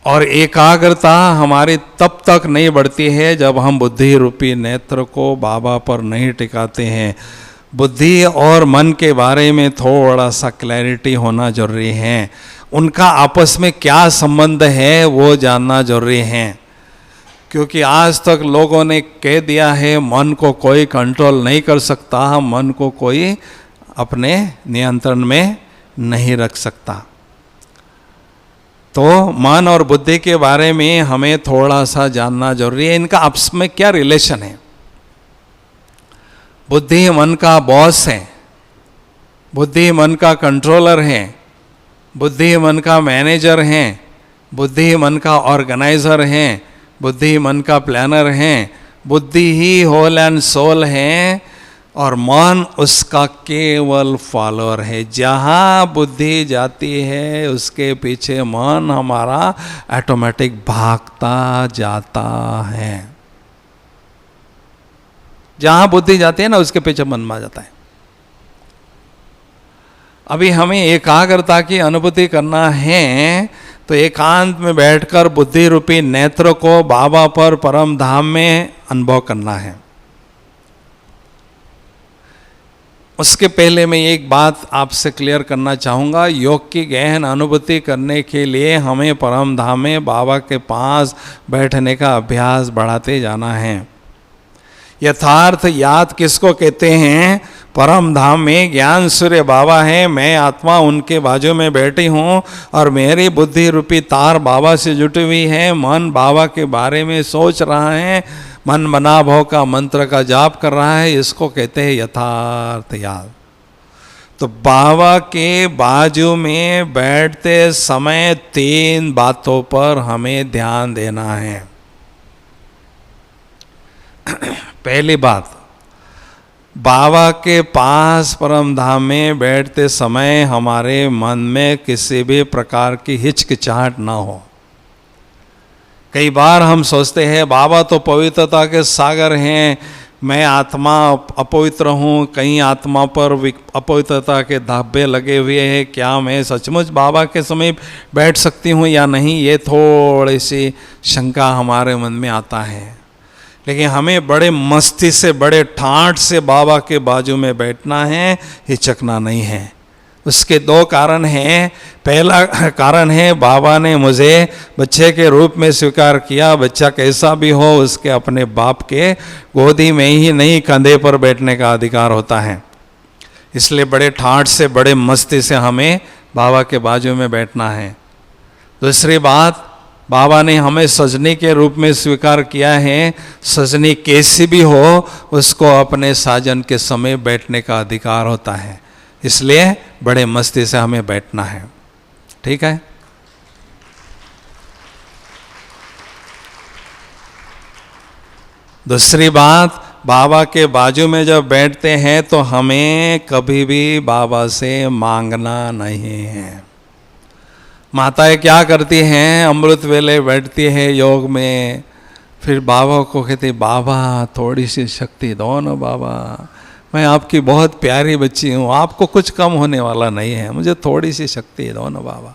और एकाग्रता हमारी तब तक नहीं बढ़ती है जब हम बुद्धि रूपी नेत्र को बाबा पर नहीं टिकाते हैं। बुद्धि और मन के बारे में थोड़ा सा क्लैरिटी होना जरूरी है, उनका आपस में क्या संबंध है वो जानना जरूरी है। क्योंकि आज तक लोगों ने कह दिया है मन को कोई कंट्रोल नहीं कर सकता, मन को कोई अपने नियंत्रण में नहीं रख सकता। तो मन और बुद्धि के बारे में हमें थोड़ा सा जानना जरूरी है, इनका आपस में क्या रिलेशन है। बुद्धि मन का बॉस है, बुद्धि मन का कंट्रोलर है, बुद्धि मन का मैनेजर है, बुद्धि मन का ऑर्गेनाइजर है, बुद्धि मन का प्लानर है, बुद्धि ही होल एंड सोल है और मन उसका केवल फॉलोअर है। जहाँ बुद्धि जाती है उसके पीछे मन हमारा ऑटोमेटिक भागता जाता है। जहाँ बुद्धि जाती है ना उसके पीछे मन आ जाता है। अभी हमें एकाग्रता की अनुभूति करना है तो एकांत में बैठकर बुद्धि रूपी नेत्र को बाबा पर परम धाम में अनुभव करना है। उसके पहले मैं एक बात आपसे क्लियर करना चाहूँगा, योग की गहन अनुभूति करने के लिए हमें परम धाम में बाबा के पास बैठने का अभ्यास बढ़ाते जाना है। यथार्थ याद किसको कहते हैं? परम धाम में ज्ञान सूर्य बाबा है, मैं आत्मा उनके बाजू में बैठी हूँ और मेरी बुद्धि रूपी तार बाबा से जुटी हुई है। मन बाबा के बारे में सोच रहा है, मन मना भव का मंत्र का जाप कर रहा है, इसको कहते हैं यथार्थ याद। तो बाबा के बाजू में बैठते समय 3 बातों पर हमें ध्यान देना है। पहली बात, बाबा के पास परम धाम में बैठते समय हमारे मन में किसी भी प्रकार की हिचकिचाहट ना हो। कई बार हम सोचते हैं बाबा तो पवित्रता के सागर हैं, मैं आत्मा अपवित्र हूँ, कहीं आत्मा पर अपवित्रता के धाबे लगे हुए हैं, क्या मैं सचमुच बाबा के समीप बैठ सकती हूँ या नहीं, ये थोड़ी सी शंका हमारे मन में आता है। लेकिन हमें बड़े मस्ती से, बड़े ठाठ से बाबा के बाजू में बैठना है, हिचकना नहीं है। उसके दो कारण हैं। पहला कारण है, बाबा ने मुझे बच्चे के रूप में स्वीकार किया। बच्चा कैसा भी हो, उसके अपने बाप के गोदी में ही नहीं, कंधे पर बैठने का अधिकार होता है। इसलिए बड़े ठाठ से, बड़े मस्ती से हमें बाबा के बाजू में बैठना है। दूसरी बात, बाबा ने हमें सजनी के रूप में स्वीकार किया है। सजनी कैसी भी हो, उसको अपने साजन के समय बैठने का अधिकार होता है। इसलिए बड़े मस्ती से हमें बैठना है। ठीक है। दूसरी बात, बाबा के बाजू में जब बैठते हैं तो हमें कभी भी बाबा से मांगना नहीं है। माताएं क्या करती हैं, अमृत वेले बैठती है योग में, फिर बाबा को कहती, बाबा थोड़ी सी शक्ति दो ना बाबा, मैं आपकी बहुत प्यारी बच्ची हूँ, आपको कुछ कम होने वाला नहीं है, मुझे थोड़ी सी शक्ति दो ना बाबा।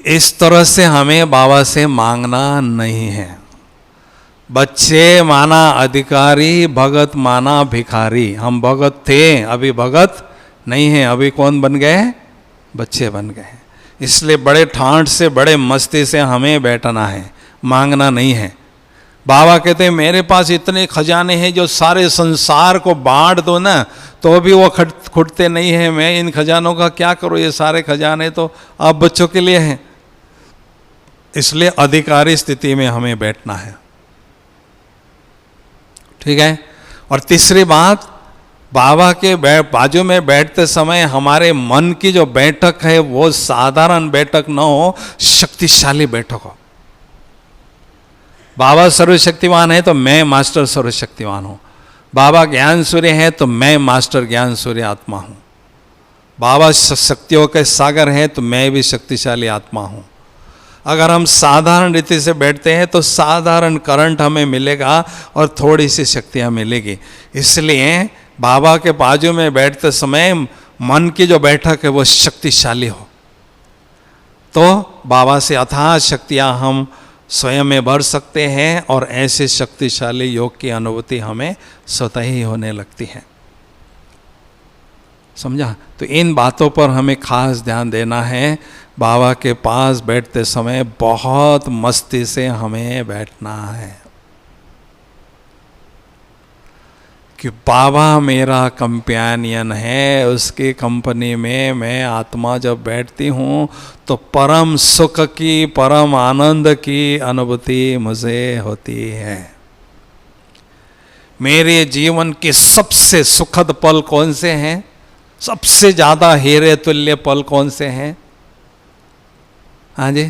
इस तरह से हमें बाबा से मांगना नहीं है। बच्चे माना अधिकारी, भगत माना भिखारी। हम भगत थे, अभी भगत नहीं है, अभी कौन बन गए, बच्चे बन गए। इसलिए बड़े ठाठ से, बड़े मस्ती से हमें बैठना है, मांगना नहीं है। बाबा कहते हैं, मेरे पास इतने खजाने हैं, जो सारे संसार को बांट दो ना तो भी वो खुटते नहीं है। मैं इन खजानों का क्या करूँ, ये सारे खजाने तो आप बच्चों के लिए हैं। इसलिए अधिकारी स्थिति में हमें बैठना है। ठीक है। और तीसरी बात, बाबा के बाजू में बैठते समय हमारे मन की जो बैठक है वो साधारण बैठक न हो, शक्तिशाली बैठक हो। बाबा सर्वशक्तिमान है तो मैं मास्टर सर्वशक्तिमान हूँ। बाबा ज्ञान सूर्य है तो मैं मास्टर ज्ञान सूर्य आत्मा हूँ। बाबा शक्तियों के सागर है तो मैं भी शक्तिशाली आत्मा हूँ। अगर हम साधारण रीति से बैठते हैं तो साधारण करंट हमें मिलेगा और थोड़ी सी शक्तियाँ मिलेगी। इसलिए बाबा के बाजू में बैठते समय मन की जो बैठक है वो शक्तिशाली हो, तो बाबा से अथाह शक्तियाँ हम स्वयं में भर सकते हैं और ऐसे शक्तिशाली योग की अनुभूति हमें स्वतः ही होने लगती है। समझा? तो इन बातों पर हमें खास ध्यान देना है। बाबा के पास बैठते समय बहुत मस्ती से हमें बैठना है कि बाबा मेरा कंपेनियन है, उसकी कंपनी में मैं आत्मा जब बैठती हूँ तो परम सुख की, परम आनंद की अनुभूति मुझे होती है। मेरे जीवन के सबसे सुखद पल कौन से हैं? सबसे ज़्यादा हीरे तुल्य पल कौन से हैं? हाँ जी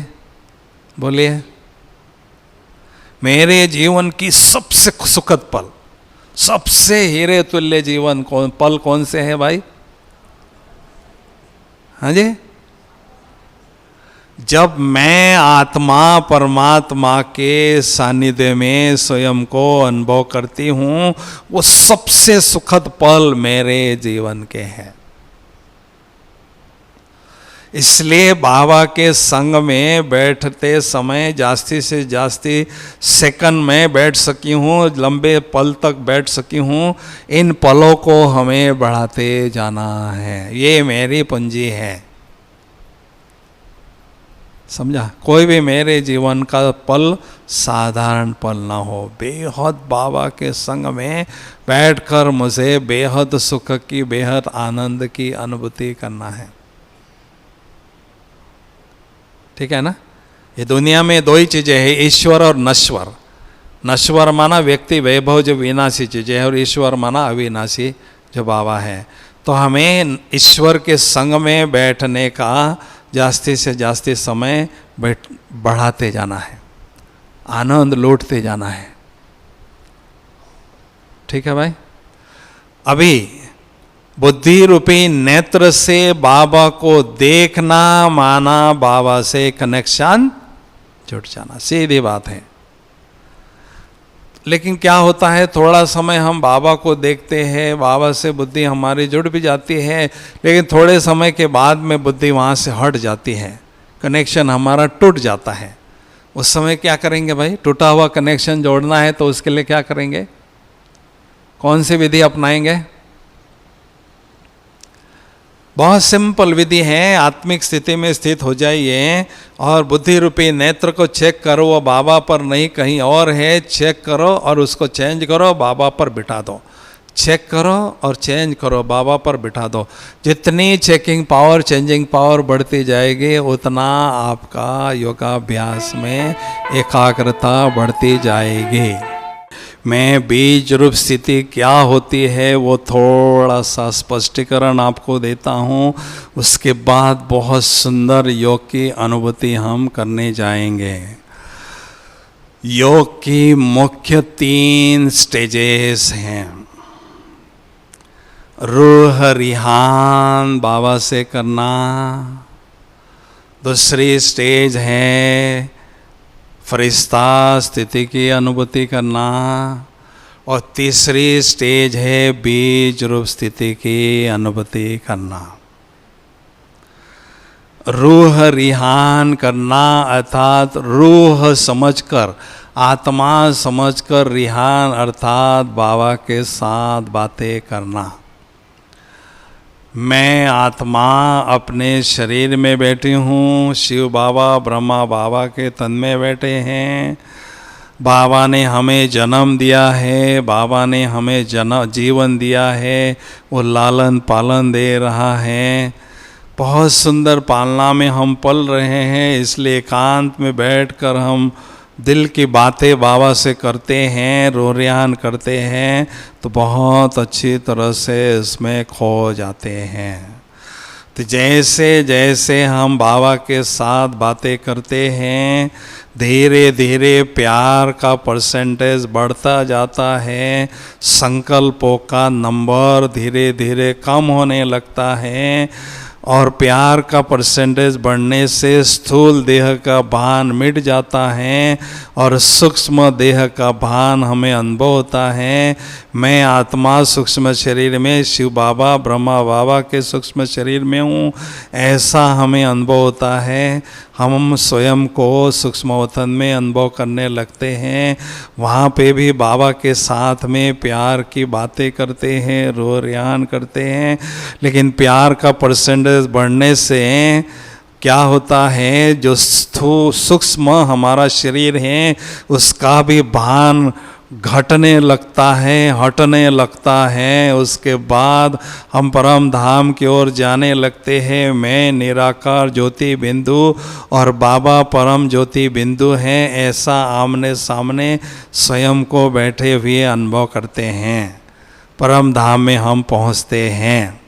बोलिए। मेरे जीवन की सबसे सुखद पल, सबसे हीरे तुल्य जीवन पल कौन से है भाई? हाँ जी, जब मैं आत्मा परमात्मा के सानिध्य में स्वयं को अनुभव करती हूँ, वो सबसे सुखद पल मेरे जीवन के हैं। इसलिए बाबा के संग में बैठते समय जास्ती से जास्ती सेकंड में बैठ सकी हूँ, लंबे पल तक बैठ सकी हूँ। इन पलों को हमें बढ़ाते जाना है, ये मेरी पूंजी है। समझा? कोई भी मेरे जीवन का पल साधारण पल ना हो, बेहद बाबा के संग में बैठकर मुझे बेहद सुख की, बेहद आनंद की अनुभूति करना है। ठीक है ना? ये दुनिया में दो ही चीजें हैं, ईश्वर और नश्वर। नश्वर माना व्यक्ति वैभव जो विनाशी चीजें है, और ईश्वर माना अविनाशी जो बाबा है। तो हमें ईश्वर के संग में बैठने का जास्ती से जास्ती समय बढ़ाते जाना है, आनंद लूटते जाना है। ठीक है भाई? अभी बुद्धि रूपी नेत्र से बाबा को देखना माना बाबा से कनेक्शन जुट जाना, सीधी बात है। लेकिन क्या होता है, थोड़ा समय हम बाबा को देखते हैं, बाबा से बुद्धि हमारी जुड़ भी जाती है, लेकिन थोड़े समय के बाद में बुद्धि वहाँ से हट जाती है, कनेक्शन हमारा टूट जाता है। उस समय क्या करेंगे भाई? टूटा हुआ कनेक्शन जोड़ना है तो उसके लिए क्या करेंगे? कौन सी विधि अपनाएंगे? बहुत सिंपल विधि है। आत्मिक स्थिति में स्थित हो जाइए और बुद्धि रूपी नेत्र को चेक करो, वो बाबा पर नहीं कहीं और है, चेक करो और उसको चेंज करो, बाबा पर बिठा दो। चेक करो और चेंज करो, बाबा पर बिठा दो। जितनी चेकिंग पावर, चेंजिंग पावर बढ़ती जाएगी, उतना आपका योगाभ्यास में एकाग्रता बढ़ती जाएगी। मैं बीज रूप स्थिति क्या होती है वो थोड़ा सा स्पष्टीकरण आपको देता हूँ, उसके बाद बहुत सुंदर योग की अनुभूति हम करने जाएंगे। योग की मुख्य 3 स्टेजेस हैं। रूह रिहान बाबा से करना, दूसरी स्टेज है फरिश्ता स्थिति की अनुभूति करना, और तीसरी स्टेज है बीज रूप स्थिति की अनुभूति करना। रूह रिहान करना अर्थात रूह समझकर, आत्मा समझकर रिहान अर्थात बाबा के साथ बातें करना। मैं आत्मा अपने शरीर में बैठी हूँ, शिव बाबा ब्रह्मा बाबा के तन में बैठे हैं। बाबा ने हमें जन्म दिया है, बाबा ने हमें जीवन दिया है, वो लालन पालन दे रहा है। बहुत सुंदर पालना में हम पल रहे हैं, इसलिए एकांत में बैठकर हम दिल की बातें बाबा से करते हैं, रोरियान करते हैं, तो बहुत अच्छी तरह से इसमें खो जाते हैं। तो जैसे जैसे हम बाबा के साथ बातें करते हैं, धीरे धीरे प्यार का परसेंटेज बढ़ता जाता है, संकल्पों का नंबर धीरे धीरे कम होने लगता है, और प्यार का परसेंटेज बढ़ने से स्थूल देह का भान मिट जाता है और सूक्ष्म देह का भान हमें अनुभव होता है। मैं आत्मा सूक्ष्म शरीर में, शिव बाबा ब्रह्मा बाबा के सूक्ष्म शरीर में हूँ, ऐसा हमें अनुभव होता है। हम स्वयं को सूक्ष्म वतन में अनुभव करने लगते हैं। वहाँ पे भी बाबा के साथ में प्यार की बातें करते हैं, रोरियान करते हैं, लेकिन प्यार का परसेंटेज बढ़ने से क्या होता है, जो सूक्ष्म हमारा शरीर है उसका भी भान घटने लगता है, हटने लगता है। उसके बाद हम परम धाम की ओर जाने लगते हैं। मैं निराकार ज्योति बिंदु और बाबा परम ज्योति बिंदु हैं, ऐसा आमने सामने स्वयं को बैठे हुए अनुभव करते हैं। परम धाम में हम पहुंचते हैं।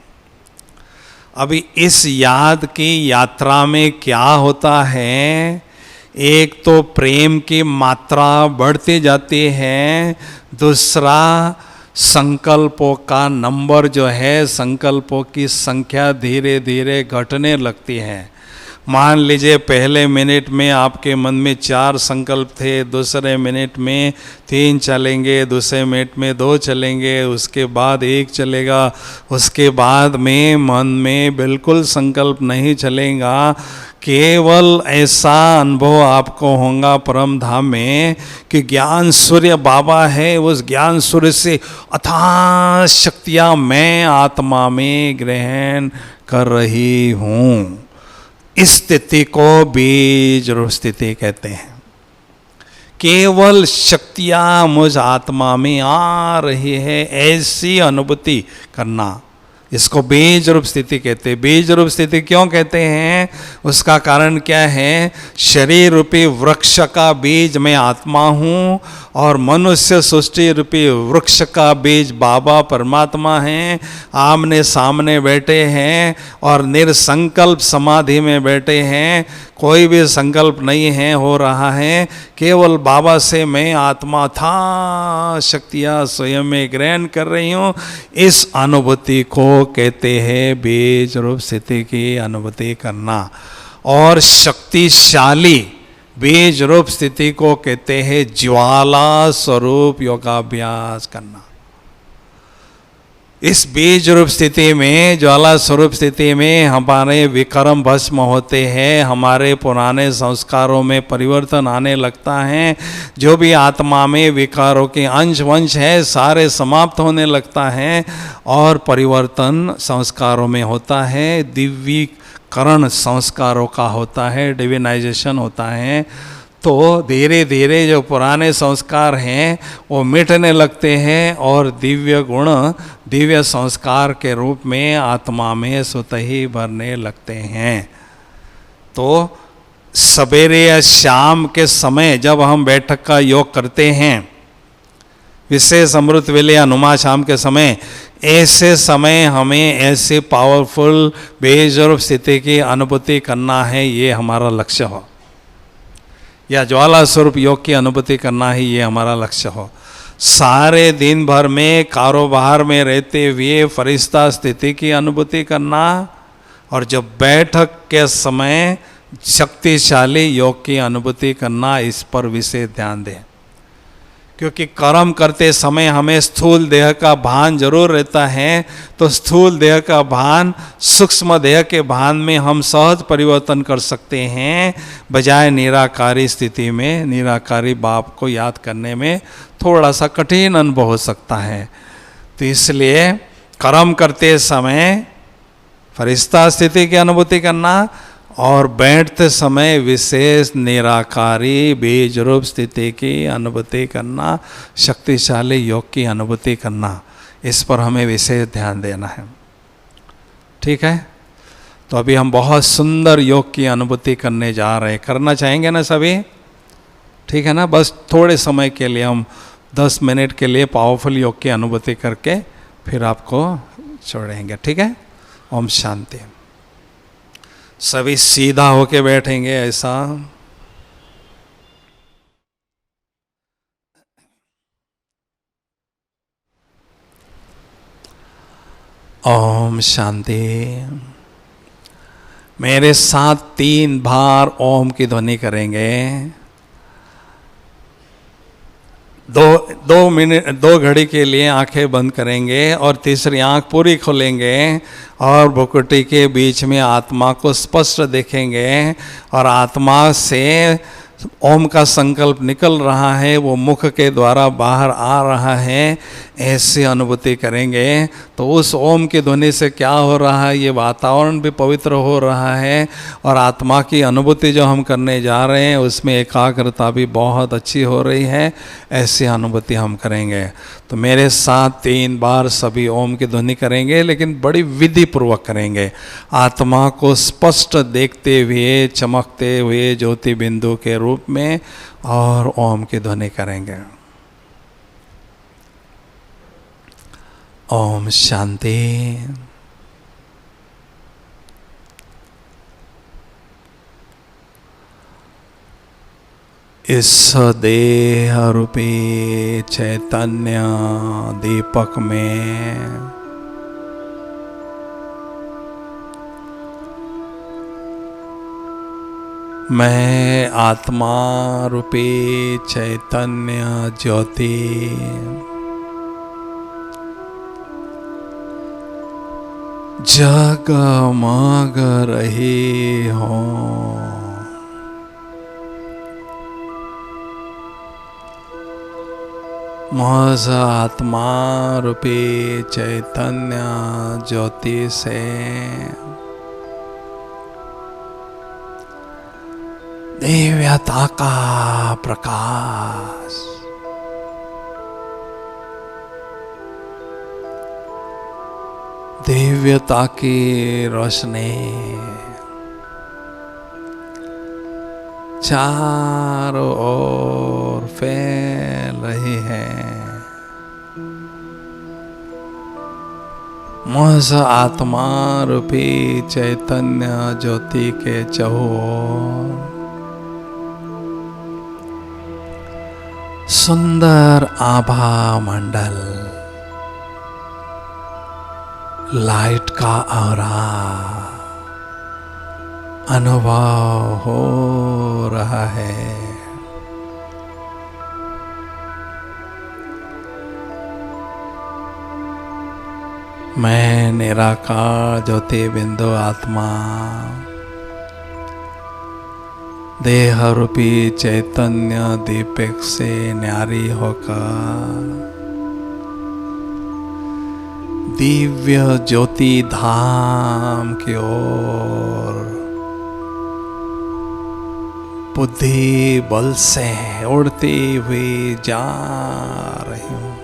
अभी इस याद की यात्रा में क्या होता है, एक तो प्रेम की मात्रा बढ़ती जाती है, दूसरा संकल्पों का नंबर जो है, संकल्पों की संख्या धीरे धीरे घटने लगती है। मान लीजिए पहले मिनट में आपके मन में 4 संकल्प थे, दूसरे मिनट में 3 चलेंगे, दूसरे मिनट में 2 चलेंगे, उसके बाद 1 चलेगा, उसके बाद में मन में बिल्कुल संकल्प नहीं चलेगा। केवल ऐसा अनुभव आपको होगा परम धाम में कि ज्ञान सूर्य बाबा है, उस ज्ञान सूर्य से अथाह शक्तियाँ मैं आत्मा में ग्रहण कर रही हूँ। इस स्थिति को बीज रूप स्थिति कहते हैं। केवल शक्तियाँ मुझ आत्मा में आ रही है, ऐसी अनुभूति करना, इसको बीज रूप स्थिति कहते हैं। बीज रूप स्थिति क्यों कहते हैं, उसका कारण क्या है, शरीर रूपी वृक्ष का बीज मैं आत्मा हूँ और मनुष्य सृष्टि रूपी वृक्ष का बीज बाबा परमात्मा हैं। आमने सामने बैठे हैं और निरसंकल्प समाधि में बैठे हैं, कोई भी संकल्प नहीं है हो रहा है, केवल बाबा से मैं आत्मा था शक्तियाँ स्वयं में ग्रहण कर रही हूँ। इस अनुभूति को कहते हैं बीज रूप स्थिति की अनुभूति करना। और शक्तिशाली बीज रूप स्थिति को कहते हैं ज्वाला स्वरूप योगाभ्यास करना। इस बीज रूप स्थिति में, ज्वाला स्वरूप स्थिति में हमारे विकर्म भस्म होते हैं, हमारे पुराने संस्कारों में परिवर्तन आने लगता है, जो भी आत्मा में विकारों के अंश वंश है सारे समाप्त होने लगता है और परिवर्तन संस्कारों में होता है, दिव्यीकरण संस्कारों का होता है, डिविनाइजेशन होता है। तो धीरे धीरे जो पुराने संस्कार हैं वो मिटने लगते हैं और दिव्य गुण दिव्य संस्कार के रूप में आत्मा में स्वतः ही भरने लगते हैं। तो सवेरे या शाम के समय जब हम बैठक का योग करते हैं, विशेष अमृत वेले या नुमा शाम के समय, ऐसे समय हमें ऐसे पावरफुल बेजरूप स्थिति की अनुभूति करना है, ये हमारा लक्ष्य हो, या ज्वाला स्वरूप योग की अनुभूति करना ही ये हमारा लक्ष्य हो। सारे दिन भर में कारोबार में रहते हुए फरिश्ता स्थिति की अनुभूति करना, और जब बैठक के समय शक्तिशाली योग की अनुभूति करना, इस पर विशेष ध्यान दें। क्योंकि कर्म करते समय हमें स्थूल देह का भान जरूर रहता है, तो स्थूल देह का भान सूक्ष्म देह के भान में हम सहज परिवर्तन कर सकते हैं, बजाय निराकारी स्थिति में निराकारी बाप को याद करने में थोड़ा सा कठिन अनुभव हो सकता है। तो इसलिए कर्म करते समय फरिश्ता स्थिति की अनुभूति करना और बैठते समय विशेष निराकारी बीज रूप स्थिति की अनुभूति करना, शक्तिशाली योग की अनुभूति करना, इस पर हमें विशेष ध्यान देना है। ठीक है, तो अभी हम बहुत सुंदर योग की अनुभूति करने जा रहे हैं। करना चाहेंगे ना सभी? ठीक है ना, बस थोड़े समय के लिए हम 10 मिनट के लिए पावरफुल योग की अनुभूति करके फिर आपको छोड़ेंगे। ठीक है, ओम शांति। सभी सीधा होके बैठेंगे ऐसा। ओम शांति। मेरे साथ 3 बार ओम की ध्वनि करेंगे। 2 मिनट 2 घड़ी के लिए आंखें बंद करेंगे और तीसरी आंख पूरी खोलेंगे और भुकुटी के बीच में आत्मा को स्पष्ट देखेंगे और आत्मा से ओम का संकल्प निकल रहा है, वो मुख के द्वारा बाहर आ रहा है, ऐसी अनुभूति करेंगे। तो उस ओम की ध्वनि से क्या हो रहा है, ये वातावरण भी पवित्र हो रहा है और आत्मा की अनुभूति जो हम करने जा रहे हैं उसमें एकाग्रता भी बहुत अच्छी हो रही है, ऐसी अनुभूति हम करेंगे। तो मेरे साथ 3 बार सभी ओम की ध्वनि करेंगे, लेकिन बड़ी विधि पूर्वक करेंगे, आत्मा को स्पष्ट देखते हुए, चमकते हुए ज्योति बिंदु के रूप में, और ओम की ध्वनि करेंगे। ओम शांति। इस देह रूपी चैतन्य दीपक में मैं आत्मा रूपी चैतन्य ज्योति जगमग रही हूँ। मुझ आत्मा रूपी चैतन्य ज्योति से दिव्यता का प्रकाश दिव्यता की रोशनी चारों ओर फैल रही है। मुझ आत्मा रूपी चैतन्य ज्योति के चहुओर सुंदर आभा मंडल, लाइट का ऑरा अनुभव हो रहा है। मैं निराकार ज्योति बिंदु आत्मा देह रूपी चैतन्य दीपक से न्यारी होकर दिव्य ज्योति धाम की ओर बुद्धि बल से उड़ती हुई जा रही हूँ।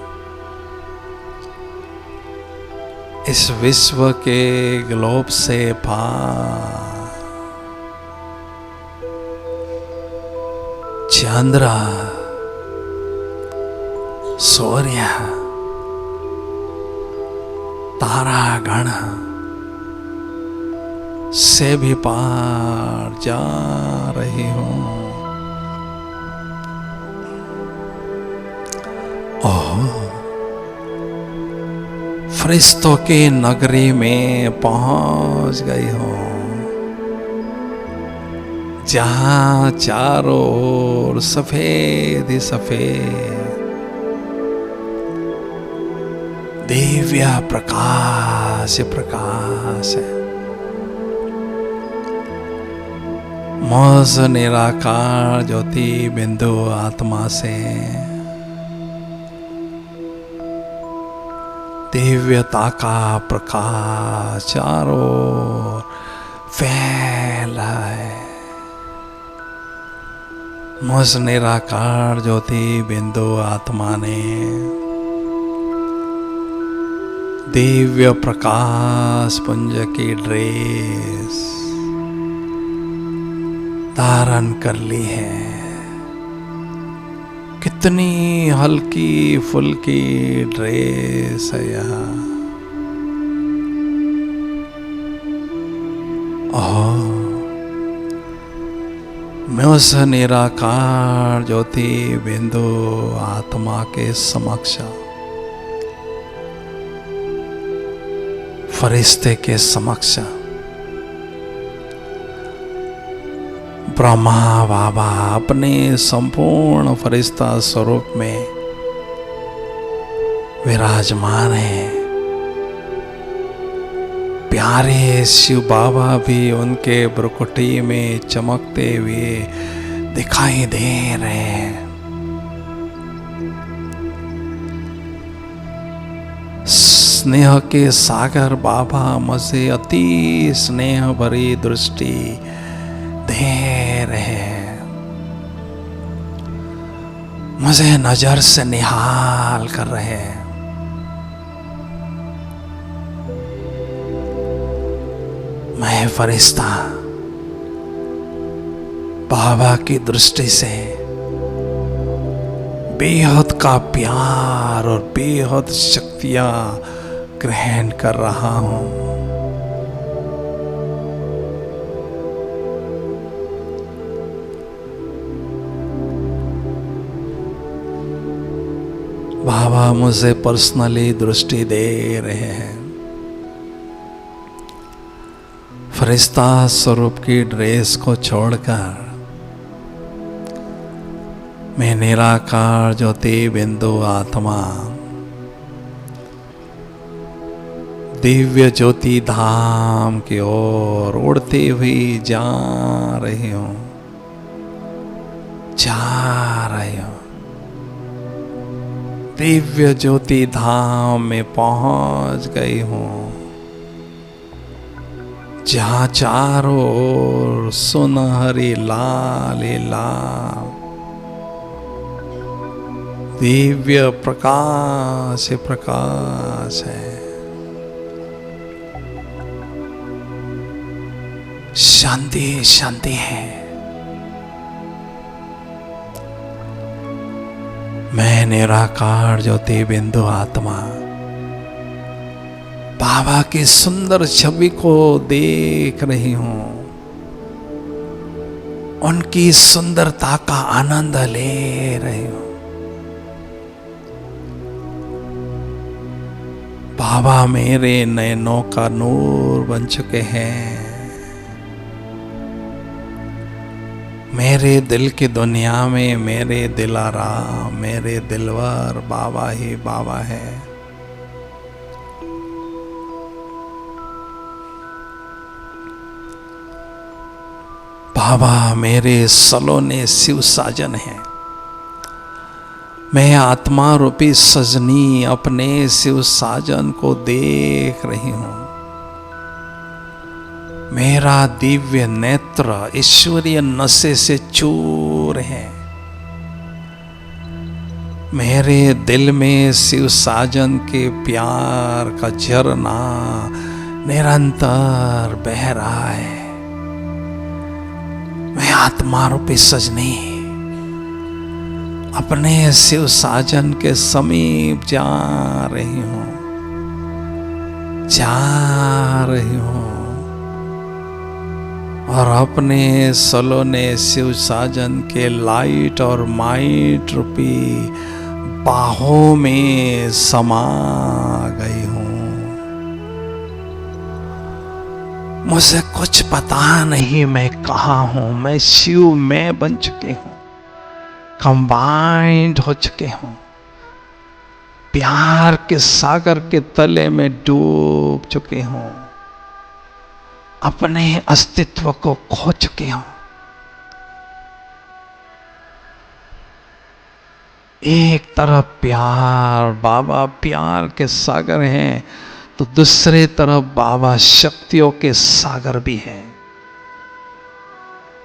इस विश्व के ग्लोब से पार चंद्र, सूर्य, तारागण से भी पार जा रही हूँ। ओह, फरिश्तों की नगरी में पहुंच गई हूँ, जहां चारों ओर सफेद ही सफेद दिव्य प्रकाश प्रकाश है। मुझ निराकार ज्योति बिंदु आत्मा से दिव्यता का प्रकाश चारों ओर फैला है। मुझ निराकार ज्योति बिंदु आत्मा ने दिव्य प्रकाश पुंज की ड्रेस धारण कर ली है। कितनी हल्की फुल्की ड्रेस है यह। मैं उस निराकार ज्योति बिंदु आत्मा के समक्ष फरिश्ते के समक्ष ब्रह्मा बाबा अपने संपूर्ण फरिश्ता स्वरूप में विराजमान है। प्यारे शिव बाबा भी उनके भ्रुकुटी में चमकते हुए दिखाई दे रहे हैं। स्नेह के सागर बाबा मुझे अति स्नेह भरी दृष्टि दे रहे हैं। मुझे नजर से निहाल कर रहे हैं। मैं फरिश्ता बाबा की दृष्टि से बेहद का प्यार और बेहद शक्तियां ग्रहण कर रहा हूं। बाबा मुझे पर्सनली दृष्टि दे रहे हैं। फरिश्ता स्वरूप की ड्रेस को छोड़कर मैं निराकार ज्योति बिंदु आत्मा दिव्य ज्योति धाम की ओर उड़ती हुई जा रही हूं। दिव्य ज्योति धाम में पहुंच गई हूं, जहां चारों ओर सुनहरी लाल लाल दिव्य प्रकाश प्रकाश है। शांति शांति है। मैं निराकार ज्योति बिंदु आत्मा बाबा की सुंदर छवि को देख रही हूं। उनकी सुंदरता का आनंद ले रही हूं। बाबा मेरे नयनों का नूर बन चुके हैं। मेरे दिल की दुनिया में मेरे दिलारा, मेरे दिलवर बाबा ही बाबा है। बाबा मेरे सलोने शिव साजन है। मैं आत्मा रूपी सजनी अपने शिव साजन को देख रही हूं। मेरा दिव्य नेत्र ईश्वरीय नशे से चूर है। मेरे दिल में शिव साजन के प्यार का झरना निरंतर बह रहा है। मैं आत्मा रूपी सजनी अपने शिव साजन के समीप जा रही हूं, जा रही हूं, और अपने सलोने शिव साजन के लाइट और माइट रूपी बाहों में समा गई हूं। मुझे कुछ पता नहीं मैं कहाँ हूं। मैं शिव में बन चुकी हूं, कंबाइंड हो चुके हूं, प्यार के सागर के तले में डूब चुके हूं, अपने अस्तित्व को खो चुके हूं। एक तरफ प्यार, बाबा प्यार के सागर हैं, तो दूसरे तरफ बाबा शक्तियों के सागर भी हैं।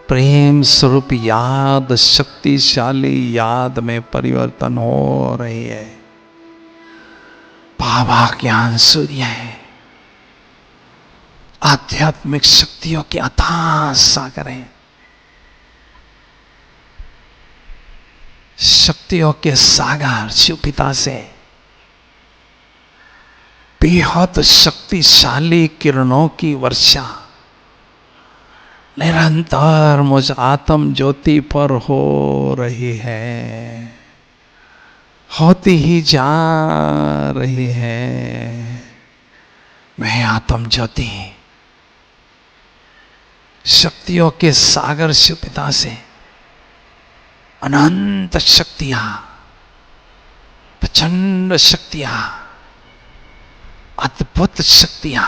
प्रेम स्वरूप याद शक्तिशाली याद में परिवर्तन हो रही है। बाबा ज्ञान सूर्य है, आध्यात्मिक शक्तियों के अथाह सागर हैं। शक्तियों के सागर शिव पिता से बेहद शक्तिशाली किरणों की वर्षा निरंतर मुझ आत्म ज्योति पर हो रही है, होती ही जा रही है। मैं आत्म ज्योति शक्तियों के सागर शिव पिता से अनंत शक्तियां, प्रचंड शक्तियां, अद्भुत शक्तियां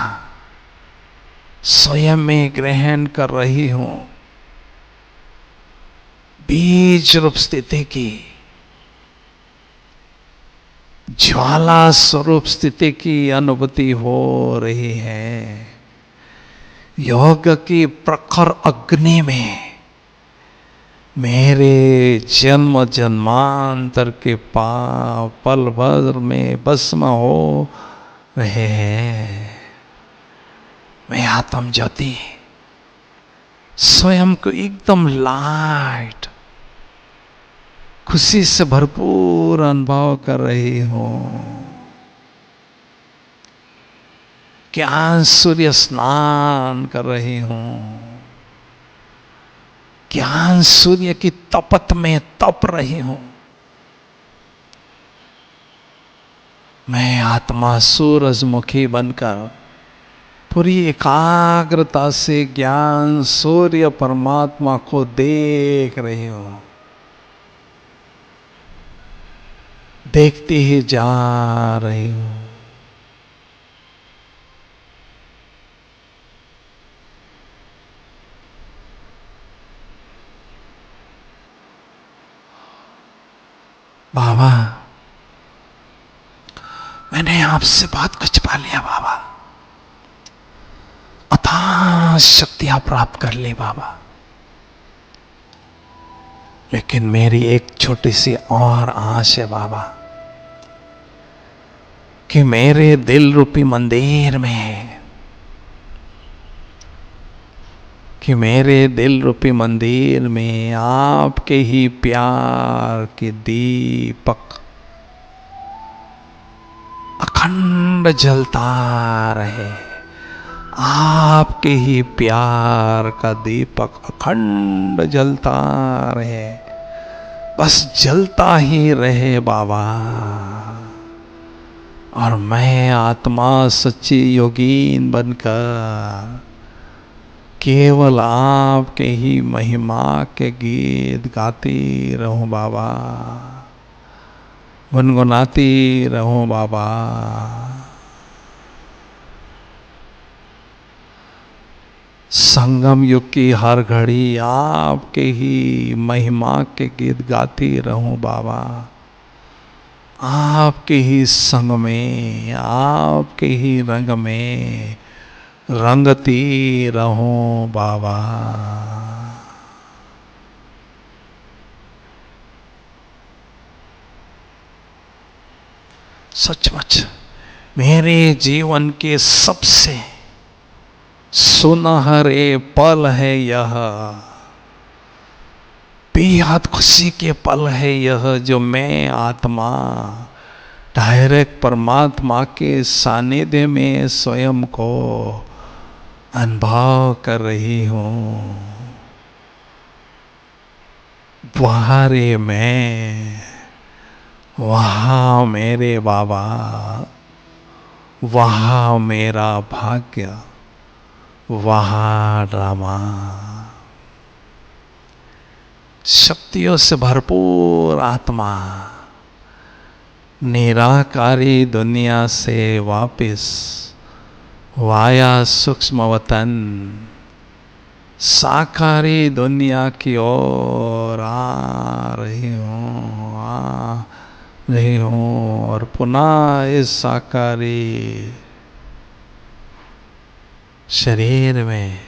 स्वयं में ग्रहण कर रही हूं। बीज रूप स्थिति की, ज्वाला स्वरूप स्थिति की अनुभूति हो रही है। योग की प्रखर अग्नि में मेरे जन्म जन्मांतर के पाप पल भर में भस्म हो रहे हैं। मैं आत्म ज्योति स्वयं को एकदम लाइट, खुशी से भरपूर अनुभव कर रही हूं। ज्ञान सूर्य स्नान कर रही हूं। ज्ञान सूर्य की तपत में तप रही हूं। मैं आत्मा सूरजमुखी बनकर पूरी एकाग्रता से ज्ञान सूर्य परमात्मा को देख रही हूं। देखती ही जा रही हूं। बाबा मैंने आपसे बात को छिपा लिया बाबा, अथाह शक्तियां प्राप्त कर ली बाबा, लेकिन मेरी एक छोटी सी और आस है बाबा कि मेरे दिल रूपी मंदिर में, कि मेरे दिल रूपी मंदिर में आपके ही प्यार के दीपक अखंड जलता रहे। आपके ही प्यार का दीपक अखंड जलता रहे, बस जलता ही रहे बाबा। और मैं आत्मा सच्ची योगीन बनकर केवल आपके ही महिमा के गीत गाती रहूं बाबा, गुनगुनाती रहूं बाबा। संगम युग की हर घड़ी आपके ही महिमा के गीत गाती रहूं बाबा। आपके ही संग में, आपके ही रंग में रंगती रहूं बाबा। सचमुच मेरे जीवन के सबसे सुनहरे पल है यह, बेहद खुशी के पल है यह, जो मैं आत्मा डायरेक्ट परमात्मा के सानिध्य में स्वयं को अनुभव कर रही हूँ। वहाँ रे मैं, वहाँ मेरे बाबा, वहाँ मेरा भाग्य, वहाँ ड्रामा। शक्तियों से भरपूर आत्मा निराकारी दुनिया से वापिस वाया सूक्ष्म वतन साकारी दुनिया की ओर आ रही हूँ और पुनः इस साकारी शरीर में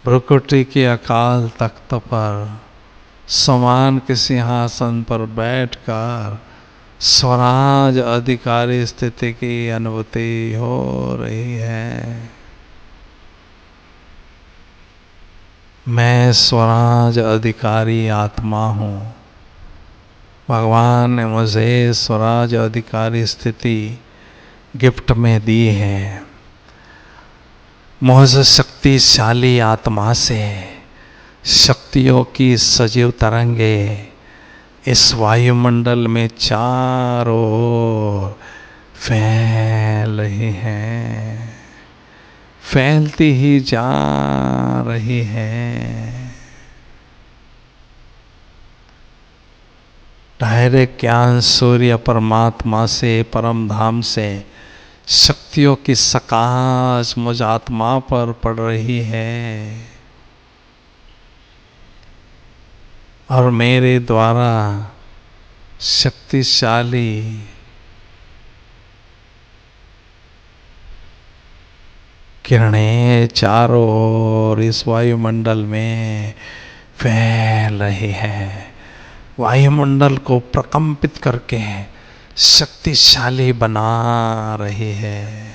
प्रकृति के अकाल तख्त पर समान के सिंहासन पर बैठकर स्वराज अधिकारी स्थिति की अनुभूति हो रही है। मैं स्वराज अधिकारी आत्मा हूँ। भगवान ने मुझे स्वराज अधिकारी स्थिति गिफ्ट में दी है। मुझ शक्तिशाली आत्मा से शक्तियों की सजीव तरंगे इस वायुमंडल में चारों ओर फैल रही हैं, फैलती ही जा रही है। डायरेक्ट ज्ञान सूर्य परमात्मा से, परम धाम से शक्तियों की सकाश मुझ आत्मा पर पड़ रही है और मेरे द्वारा शक्तिशाली किरणें चारों ओर इस वायुमंडल में फैल रही है। वायुमंडल को प्रकंपित करके शक्तिशाली बना रही है।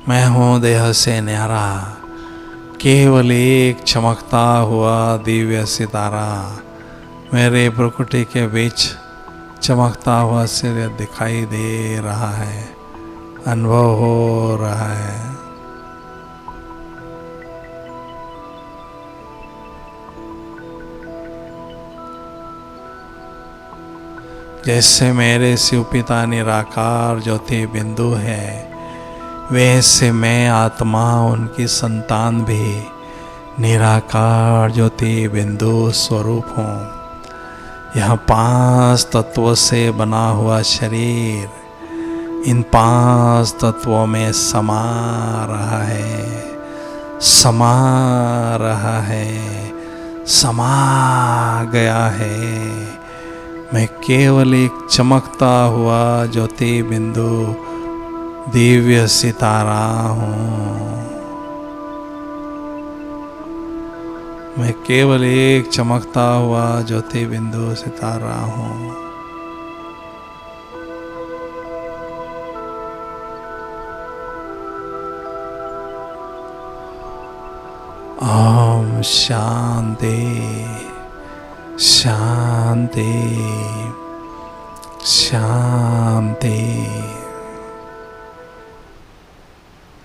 मैं हूँ देह से न्यारा, केवल एक चमकता हुआ दिव्य सितारा मेरे प्रकृति के बीच चमकता हुआ सूर्य दिखाई दे रहा है, अनुभव हो रहा है। जैसे मेरे शिव पिता निराकार ज्योति बिंदु है, वैसे मैं आत्मा उनकी संतान भी निराकार ज्योति बिंदु स्वरूप हूँ। यह 5 तत्वों से बना हुआ शरीर इन 5 तत्वों में समा रहा है, समा रहा है, समा गया है। मैं केवल एक चमकता हुआ ज्योति बिंदु दिव्य सितारा हूँ। मैं केवल एक चमकता हुआ ज्योति बिंदु सितारा हूँ। ओम शांति शांति शांति।